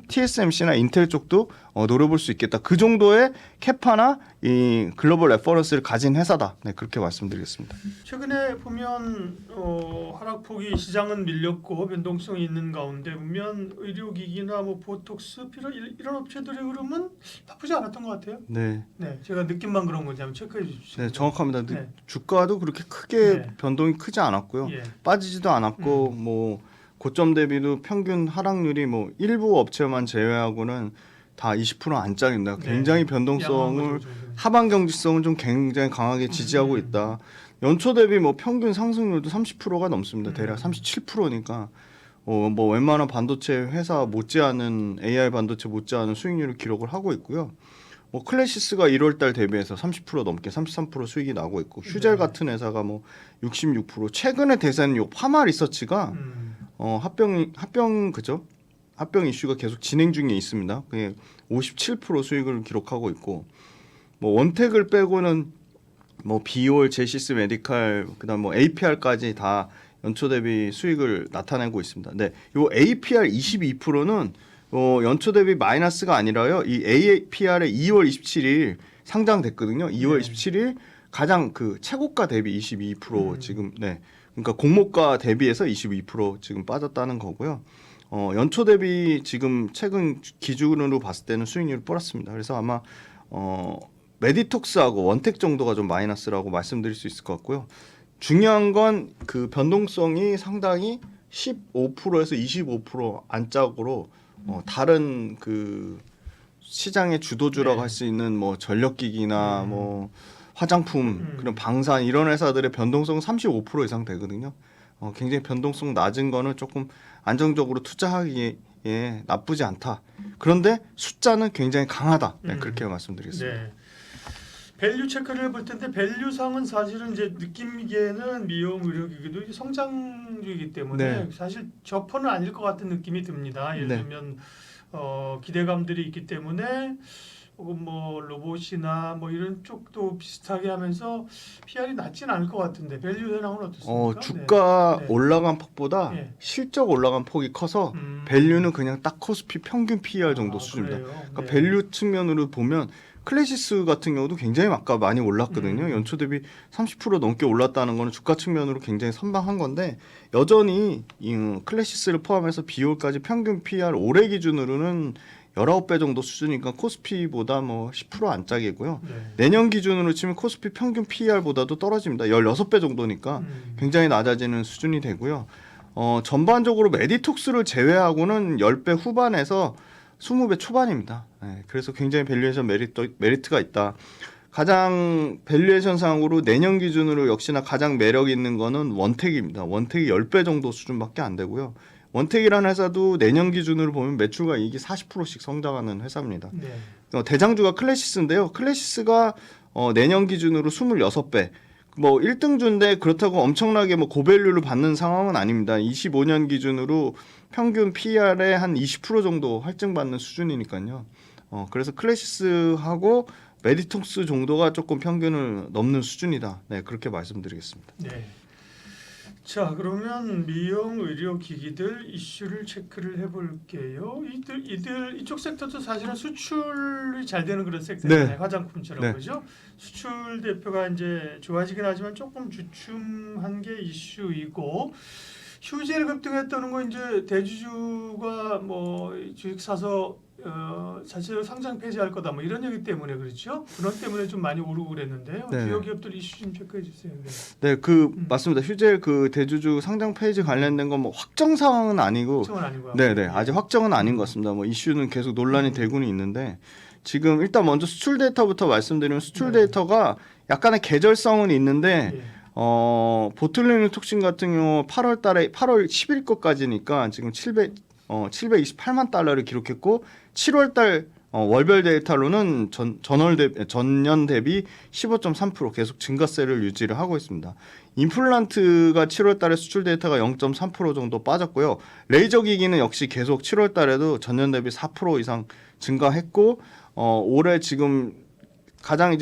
TSMC나 인텔 쪽도 노려볼 수 있겠다. 그 정도의 캐파나 이 글로벌 레퍼런스를 가진 회사다. 네, 그렇게 말씀드리겠습니다. 최근에 보면 하락폭이 시장은 밀렸고 변동성이 있는 가운데 보면 의료기기나 뭐 보톡스 이런 업체들의 흐름은 나쁘지 않았던 것 같아요. 네, 네, 제가 느낌만 그런 건지 한번 체크해 주시죠. 네, 정확합니다. 네. 주가도 그렇게 크게 네. 변동이 크지 않았고요. 예. 빠지지도 않았고 뭐 고점 대비도 평균 하락률이 뭐 일부 업체만 제외하고는 다 20% 안짝입니다. 굉장히 양호한 변동성을 거죠, 그 정도는. 하방 경직성을 좀 굉장히 강하게 지지하고 있다. 연초 대비 뭐 평균 상승률도 30%가 넘습니다. 대략 37%니까 뭐 웬만한 반도체 회사 못지않은 AI 반도체 못지않은 수익률을 기록을 하고 있고요. 뭐 클래시스가 1월달 대비해서 30% 넘게 33% 수익이 나고 있고 휴젤 같은 회사가 뭐 66%. 최근에 대세는 요 파마 리서치가 합병 이슈가 계속 진행 중에 있습니다. 그게 57% 수익을 기록하고 있고 뭐 원택을 빼고는 뭐 비올, 제시스 메디칼, 그다음 뭐 APR까지 다 연초 대비 수익을 나타내고 있습니다. 네, 요 APR 22%는 연초 대비 마이너스가 아니라요. 이 APR의 2월 27일 상장됐거든요. 2월 27일 가장 그 최고가 대비 22% 지금 네. 그러니까 공모가 대비해서 22% 지금 빠졌다는 거고요. 연초 대비 지금 최근 기준으로 봤을 때는 수익률이 플러스입니다. 그래서 아마 메디톡스하고 원택 정도가 좀 마이너스라고 말씀드릴 수 있을 것 같고요. 중요한 건 그 변동성이 상당히 15%에서 25% 안짝으로 다른 그 시장의 주도주라고 할 수 있는 뭐 전력기기나 뭐 화장품 그런 방산 이런 회사들의 변동성은 35% 이상 되거든요. 굉장히 변동성 낮은 거는 조금 안정적으로 투자하기에 나쁘지 않다. 그런데 숫자는 굉장히 강하다. 네, 그렇게 말씀드리겠습니다. 네. 밸류 체크를 해볼 텐데 밸류상은 사실은 이제 느낌이기에는 미용 의료기기도 성장주이기 때문에 네. 사실 저퍼는 아닐 것 같은 느낌이 듭니다. 예를 네. 들면 기대감들이 있기 때문에 혹은 뭐 로봇이나 뭐 이런 쪽도 비슷하게 하면서 PR이 낮지는 않을 것 같은데 밸류 현황은 어떻습니까? 주가 네. 올라간 폭보다 네. 실적 올라간 폭이 커서 밸류는 그냥 딱 코스피 평균 PER 정도 수준입니다. 그래요? 그러니까 네. 밸류 측면으로 보면 클래시스 같은 경우도 굉장히 아까 많이 올랐거든요. 연초 대비 30% 넘게 올랐다는 거는 주가 측면으로 굉장히 선방한 건데 여전히 이 클래시스를 포함해서 비올까지 평균 PER 올해 기준으로는 19배 정도 수준이니까 코스피보다 뭐 10% 안짝이고요. 네. 내년 기준으로 치면 코스피 평균 PER보다도 떨어집니다. 16배 정도니까 굉장히 낮아지는 수준이 되고요. 전반적으로 메디톡스를 제외하고는 10배 후반에서 20배 초반입니다. 네, 그래서 굉장히 밸류에이션 메리트가 있다. 가장 밸류에이션 상으로 내년 기준으로 역시나 가장 매력 있는 거는 원택입니다. 원택이 10배 정도 수준밖에 안 되고요. 원택이라는 회사도 내년 기준으로 보면 매출과 이익이 40%씩 성장하는 회사입니다. 네. 대장주가 클래시스인데요. 클래시스가 내년 기준으로 26배. 뭐 1등주인데 그렇다고 엄청나게 뭐 고밸류를 받는 상황은 아닙니다. 25년 기준으로 평균 PER의 한 20% 정도 할증받는 수준이니까요. 그래서 클래시스하고 메디톡스 정도가 조금 평균을 넘는 수준이다. 네, 그렇게 말씀드리겠습니다. 네. 자, 그러면 미용 의료 기기들 이슈를 체크를 해볼게요. 이쪽 섹터도 사실은 수출이 잘 되는 그런 섹터잖아요. 네. 화장품처럼 네. 그죠? 수출 대표가 이제 좋아지긴 하지만 조금 주춤한 게 이슈이고 휴지를 급등했다는 거 이제 대주주가 뭐 주식 사서 자체로 상장 폐지할 거다 뭐 이런 얘기 때문에 그렇죠. 그런 때문에 좀 많이 오르고 그랬는데요. 네. 주요 기업들 이슈 좀 체크해 주세요. 네. 네, 맞습니다. 휴젤 그 대주주 상장 폐지 관련된 건 뭐 확정 사항은 아니고, 걱정은 아니고요. 네네, 아직 확정은 아닌 것 같습니다. 뭐 이슈는 계속 논란이 되고는 있는데, 지금 일단 먼저 수출 데이터부터 말씀드리면 수출 네. 데이터가 약간의 계절성은 있는데, 예. 보툴리눔 톡신 같은 경우 8월 10일 것까지니까 지금 728만 달러를 기록했고 7월 달 월별 데이터로는 전년 대비 15.3% 계속 증가세를 유지를 하고 있습니다. 임플란트가 7월 달에 수출 데이터가 0.3% 정도 빠졌고요. 레이저 기기는 역시 계속 7월 달에도 전년 대비 4% 이상 증가했고 올해 지금 가장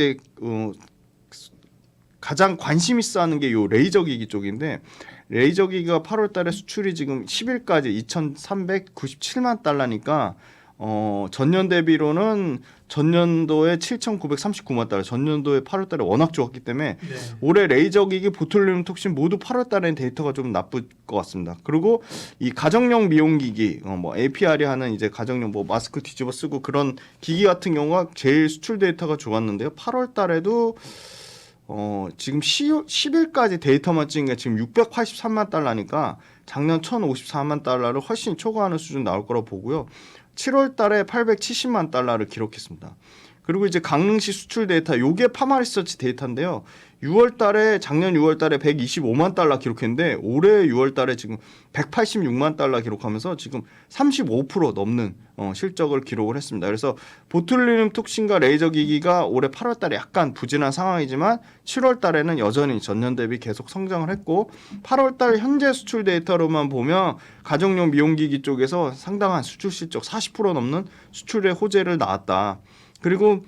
가장 관심 있어 하는 게 요 레이저 기기 쪽인데 레이저 기기가 8월 달에 수출이 지금 10일까지 2,397만 달러니까 전년 대비로는 전년도에 7,939만 달러, 전년도에 8월 달에 워낙 좋았기 때문에 네. 올해 레이저 기기, 보툴리눔 톡신 모두 8월 달에는 데이터가 좀 나쁠 것 같습니다. 그리고 이 가정용 미용 기기, 뭐 APR이 하는 이제 가정용 뭐 마스크 뒤집어 쓰고 그런 기기 같은 경우가 제일 수출 데이터가 좋았는데요. 8월 달에도 지금 10일까지 데이터만 찍은 게 지금 683만 달러니까 작년 1,054만 달러를 훨씬 초과하는 수준 나올 거라고 보고요. 7월 달에 870만 달러를 기록했습니다. 그리고 이제 강릉시 수출 데이터, 요게 파마리서치 데이터인데요. 6월 달에 작년 6월 달에 125만 달러 기록했는데 올해 6월 달에 지금 186만 달러 기록하면서 지금 35% 넘는 실적을 기록을 했습니다. 그래서 보툴리눔 톡신과 레이저 기기가 올해 8월 달에 약간 부진한 상황이지만 7월 달에는 여전히 전년 대비 계속 성장을 했고 8월 달 현재 수출 데이터로만 보면 가정용 미용기기 쪽에서 상당한 수출 실적 40% 넘는 수출의 호재를 낳았다. 그리고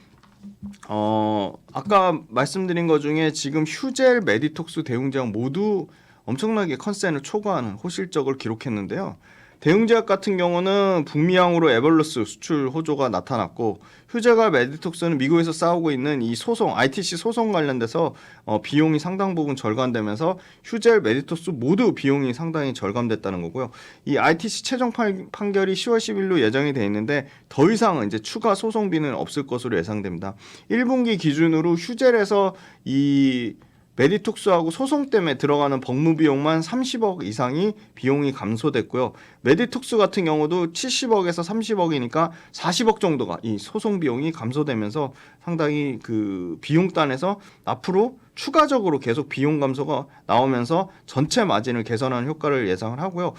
아까 말씀드린 것 중에 지금 휴젤, 메디톡스, 대웅제약 모두 엄청나게 컨센을 초과하는 호실적을 기록했는데요. 대웅제약 같은 경우는 북미향으로 에벌루스 수출 호조가 나타났고 휴젤과 메디톡스는 미국에서 싸우고 있는 이 소송, ITC 소송 관련돼서 비용이 상당 부분 절감되면서 휴젤, 메디톡스 모두 비용이 상당히 절감됐다는 거고요. 이 ITC 최종 판결이 10월 10일로 예정이 돼 있는데 더 이상은 이제 추가 소송비는 없을 것으로 예상됩니다. 1분기 기준으로 휴젤에서 이 메디톡스하고 소송 때문에 들어가는 법무 비용만 30억 이상이 비용이 감소됐고요. 메디톡스 같은 경우도 70억에서 30억이니까 40억 정도가 이 소송 비용이 감소되면서 상당히 그 비용단에서 앞으로 추가적으로 계속 비용 감소가 나오면서 전체 마진을 개선하는 효과를 예상을 하고요.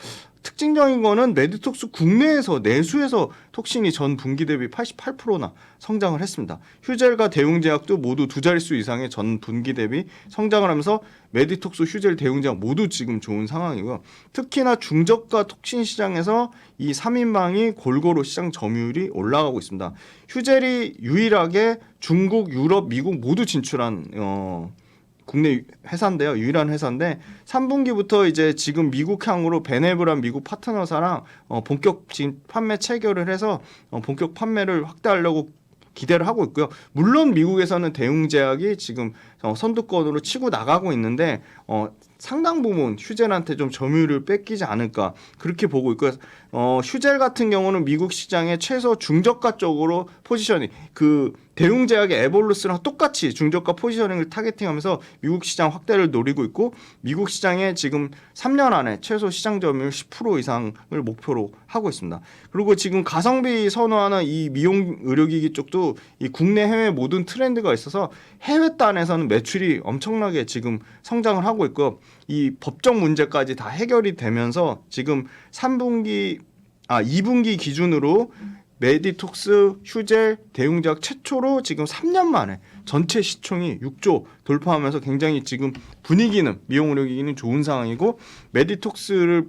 특징적인 거는 메디톡스 국내에서 내수에서 톡신이 전 분기 대비 88%나 성장을 했습니다. 휴젤과 대웅제약도 모두 두 자릿수 이상의 전 분기 대비 성장을 하면서 메디톡스, 휴젤, 대웅제약 모두 지금 좋은 상황이고요. 특히나 중저가 톡신 시장에서 이 3인방이 골고루 시장 점유율이 올라가고 있습니다. 휴젤이 유일하게 중국, 유럽, 미국 모두 진출한 국내 회사인데요. 유일한 회사인데 3분기부터 이제 지금 미국향으로 베네브란 미국 파트너사랑 본격 지금 판매 체결을 해서 본격 판매를 확대하려고 기대를 하고 있고요. 물론 미국에서는 대웅제약이 지금 선두권으로 치고 나가고 있는데 상당 부분 휴젤한테 좀 점유율을 뺏기지 않을까 그렇게 보고 있고요. 휴젤 같은 경우는 미국 시장의 최소 중저가 쪽으로 포지셔닝 그 대웅제약의 에볼루스랑 똑같이 중저가 포지셔닝을 타겟팅하면서 미국 시장 확대를 노리고 있고 미국 시장에 지금 3년 안에 최소 시장 점유율 10% 이상을 목표로 하고 있습니다. 그리고 지금 가성비 선호하는 이 미용 의료기기 쪽도 이 국내 해외 모든 트렌드가 있어서 해외 단에서는 매출이 엄청나게 지금 성장을 하고 있고요. 이 법적 문제까지 다 해결이 되면서 지금 2분기 기준으로 메디톡스, 휴젤, 대웅제약 최초로 지금 3년 만에 전체 시총이 6조 돌파하면서 굉장히 지금 분위기는 미용 의료기기는 좋은 상황이고 메디톡스를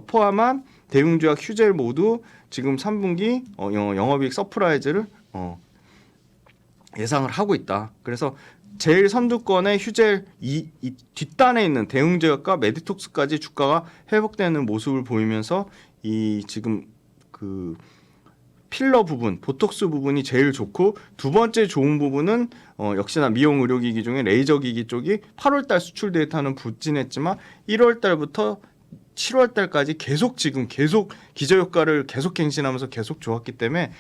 포함한 대웅제약, 휴젤 모두 지금 3분기 영업이익 서프라이즈를 예상을 하고 있다. 그래서 제일 선두권의 휴젤 이 뒷단에 있는 대웅제약과 메디톡스까지 주가가 회복되는 모습을 보이면서 이 지금 그 필러 부분, 보톡스 부분이 제일 좋고 두 번째 좋은 부분은 역시나 미용 의료기기 중에 레이저 기기 쪽이 8월달 수출 데이터는 부진했지만 1월달부터 7월 달까지 계속 기저효과를 계속 갱신하면서 계속 좋았기 때문에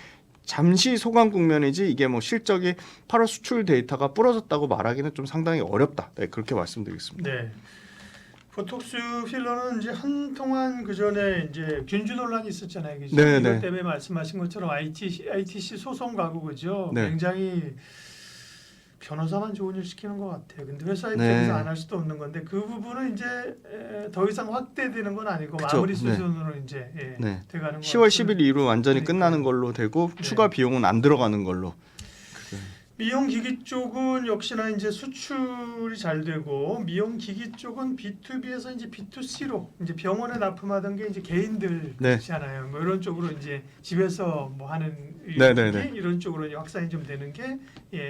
잠시 소강 국면이지 이게 뭐 실적이 8월 수출 데이터가 부러졌다고 말하기는 좀 상당히 어렵다. 네, 그렇게 말씀드리겠습니다. 네. 보톡스 필러는 이제 한동안 그 전에 이제 균주 논란이 있었잖아요. 그죠? 네, 이것 네. 때문에 말씀하신 것처럼 ITC 소송 가고 그죠. 네. 굉장히 변호사만 좋은 일 시키는 것 같아요. 근데 회사 네. 입장에서 안 할 수도 없는 건데 그 부분은 이제 더 이상 확대되는 건 아니고 그쵸. 마무리 네. 수준으로 이제 네. 돼가는 거 10월 10일 이후로 완전히 그러니까요. 끝나는 걸로 되고 네. 추가 비용은 안 들어가는 걸로. 미용 기기 쪽은 역시나 이제 수출이 잘 되고 미용 기기 쪽은 B2B에서 이제 B2C로 이제 병원에 납품하던 게 이제 개인들 네. 있잖아요. 뭐 이런 쪽으로 이제 집에서 뭐 하는 네, 기기 네, 네. 이런 쪽으로 이제 확산이 좀 되는 게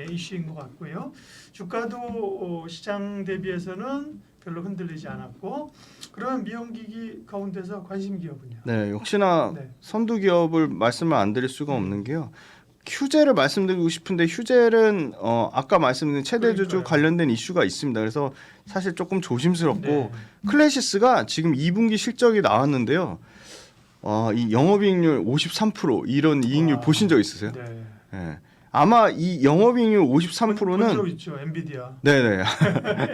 이슈인 것 같고요. 주가도 시장 대비해서는 별로 흔들리지 않았고 그런 미용 기기 가운데서 관심 기업은요. 네, 역시나 네. 선두 기업을 말씀을 안 드릴 수가 없는 게요. 휴재를 말씀드리고 싶은데 휴재는 아까 말씀드린 최대주주 그러니까요. 관련된 이슈가 있습니다. 그래서 사실 조금 조심스럽고 네. 클래시스가 지금 2분기 실적이 나왔는데요. 이 영업이익률 53% 이런 이익률 와. 보신 적 있으세요? 네. 예. 아마 이 영업이익률 본 53%는 적 있죠. 엔비디아. 네네.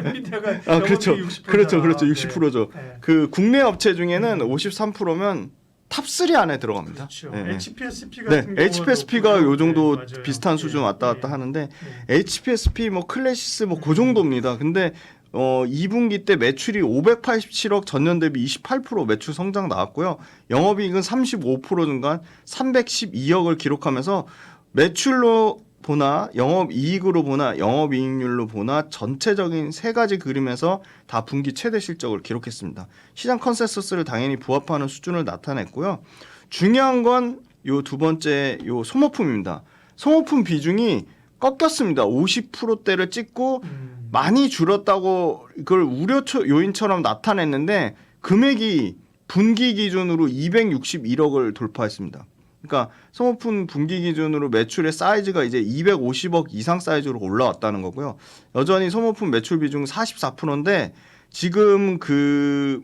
엔비디아가 그렇죠. 영업이익 60%잖아. 그렇죠. 60%죠. 네. 그 국내 업체 중에는 53%면 탑3 안에 들어갑니다. 그렇죠. 예, 예. HPSP 네, 같은 경우도 HPSP가 그렇고요. 요 정도 네, 맞아요. 비슷한 수준 왔다 갔다 예. 하는데 네. HPSP 뭐 클래시스 뭐 그 정도입니다. 근데 2분기 때 매출이 587억 전년 대비 28% 매출 성장 나왔고요. 영업이익은 35% 증가한 312억을 기록하면서 매출로 보나 영업이익으로 보나 영업이익률로 보나 전체적인 세 가지 그림에서 다 분기 최대 실적을 기록했습니다. 시장 컨센서스를 당연히 부합하는 수준을 나타냈고요. 중요한 건 요 두 번째 요 소모품입니다. 소모품 비중이 꺾였습니다. 50%대를 찍고 많이 줄었다고 이걸 우려 요인처럼 나타냈는데 금액이 분기 기준으로 261억을 돌파했습니다. 그러니까 소모품 분기 기준으로 매출의 사이즈가 이제 250억 이상 사이즈로 올라왔다는 거고요. 여전히 소모품 매출 비중 44%인데 지금 그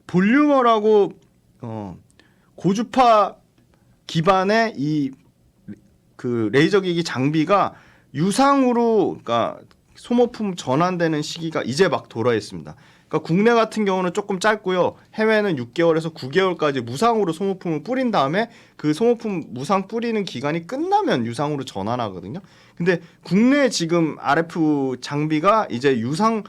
볼륨어라고 고주파 기반의 이 그 레이저 기기 장비가 유상으로 그러니까 소모품 전환되는 시기가 이제 막 돌아있습니다. 그러니까 국내 같은 경우는 조금 짧고요. 해외는 6개월에서 9개월까지 무상으로 소모품을 뿌린 다음에 그 소모품 무상 뿌리는 기간이 끝나면 유상으로 전환하거든요. 근데 국내 지금 RF 장비가 이제 유상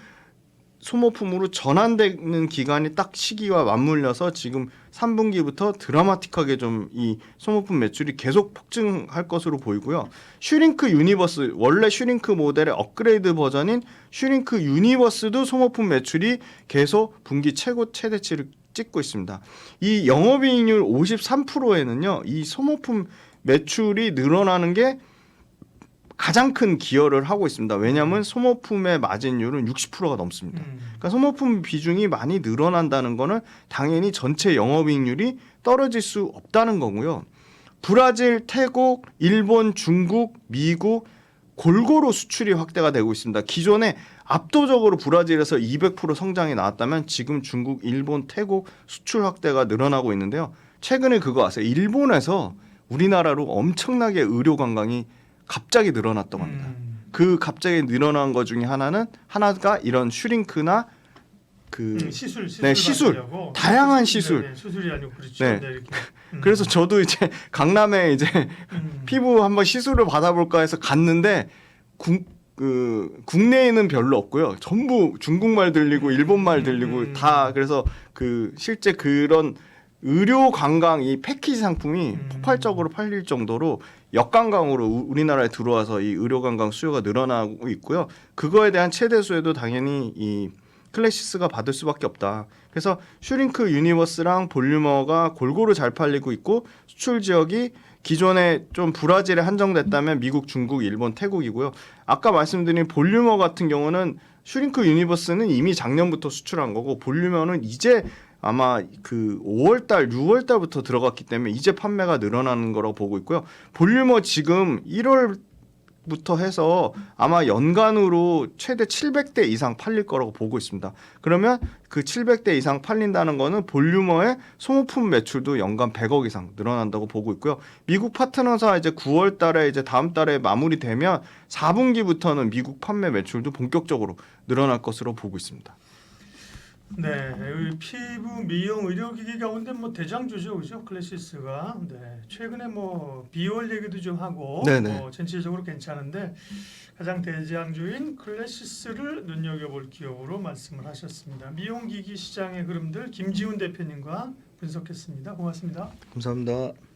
소모품으로 전환되는 기간이 딱 시기와 맞물려서 지금 3분기부터 드라마틱하게 좀 이 소모품 매출이 계속 폭증할 것으로 보이고요. 슈링크 유니버스 원래 슈링크 모델의 업그레이드 버전인 슈링크 유니버스도 소모품 매출이 계속 분기 최대치를 찍고 있습니다. 이 영업이익률 53%에는요. 이 소모품 매출이 늘어나는 게 가장 큰 기여를 하고 있습니다. 왜냐하면 소모품의 마진율은 60%가 넘습니다. 그러니까 소모품 비중이 많이 늘어난다는 거는 당연히 전체 영업이익률이 떨어질 수 없다는 거고요. 브라질, 태국, 일본, 중국, 미국 골고루 수출이 확대가 되고 있습니다. 기존에 압도적으로 브라질에서 200% 성장이 나왔다면 지금 중국, 일본, 태국 수출 확대가 늘어나고 있는데요. 최근에 그거 아세요? 일본에서 우리나라로 엄청나게 의료 관광이 갑자기 늘어났다고 합니다. 그 갑자기 늘어난 것 중에 하나가 이런 슈링크나 그 시술 네, 시술. 받으려고. 다양한 시술. 네, 수술이 아니고 그렇죠. 네. 네, 이렇게. 그래서 저도 이제 강남에 이제 피부 한번 시술을 받아볼까 해서 갔는데 국내에는 별로 없고요. 전부 중국말 들리고 일본말 들리고 다 그래서 그 실제 그런 의료 관광 이 패키지 상품이 폭발적으로 팔릴 정도로 역관광으로 우리나라에 들어와서 이 의료 관광 수요가 늘어나고 있고요. 그거에 대한 최대 수혜도 당연히 이 클래시스가 받을 수밖에 없다. 그래서 슈링크 유니버스랑 볼륨어가 골고루 잘 팔리고 있고 수출 지역이 기존에 좀 브라질에 한정됐다면 미국, 중국, 일본, 태국이고요. 아까 말씀드린 볼륨어 같은 경우는 슈링크 유니버스는 이미 작년부터 수출한 거고 볼륨어는 이제 아마 그 5월달, 6월달부터 들어갔기 때문에 이제 판매가 늘어나는 거라고 보고 있고요. 볼륨어 지금 1월 부터 해서 아마 연간으로 최대 700대 이상 팔릴 거라고 보고 있습니다. 그러면 그 700대 이상 팔린다는 거는 볼류머의 소모품 매출도 연간 100억 이상 늘어난다고 보고 있고요. 미국 파트너사 이제 9월 달에 이제 다음 달에 마무리되면 4분기부터는 미국 판매 매출도 본격적으로 늘어날 것으로 보고 있습니다. 네, 이 피부 미용 의료기기 가운데 뭐 대장주죠, 그죠? 클래시스가. 네, 최근에 뭐 비올 얘기도 좀 하고, 네네. 전체적으로 괜찮은데 가장 대장주인 클래시스를 눈여겨볼 기업으로 말씀을 하셨습니다. 미용기기 시장의 흐름들 김지훈 대표님과 분석했습니다. 고맙습니다. 감사합니다.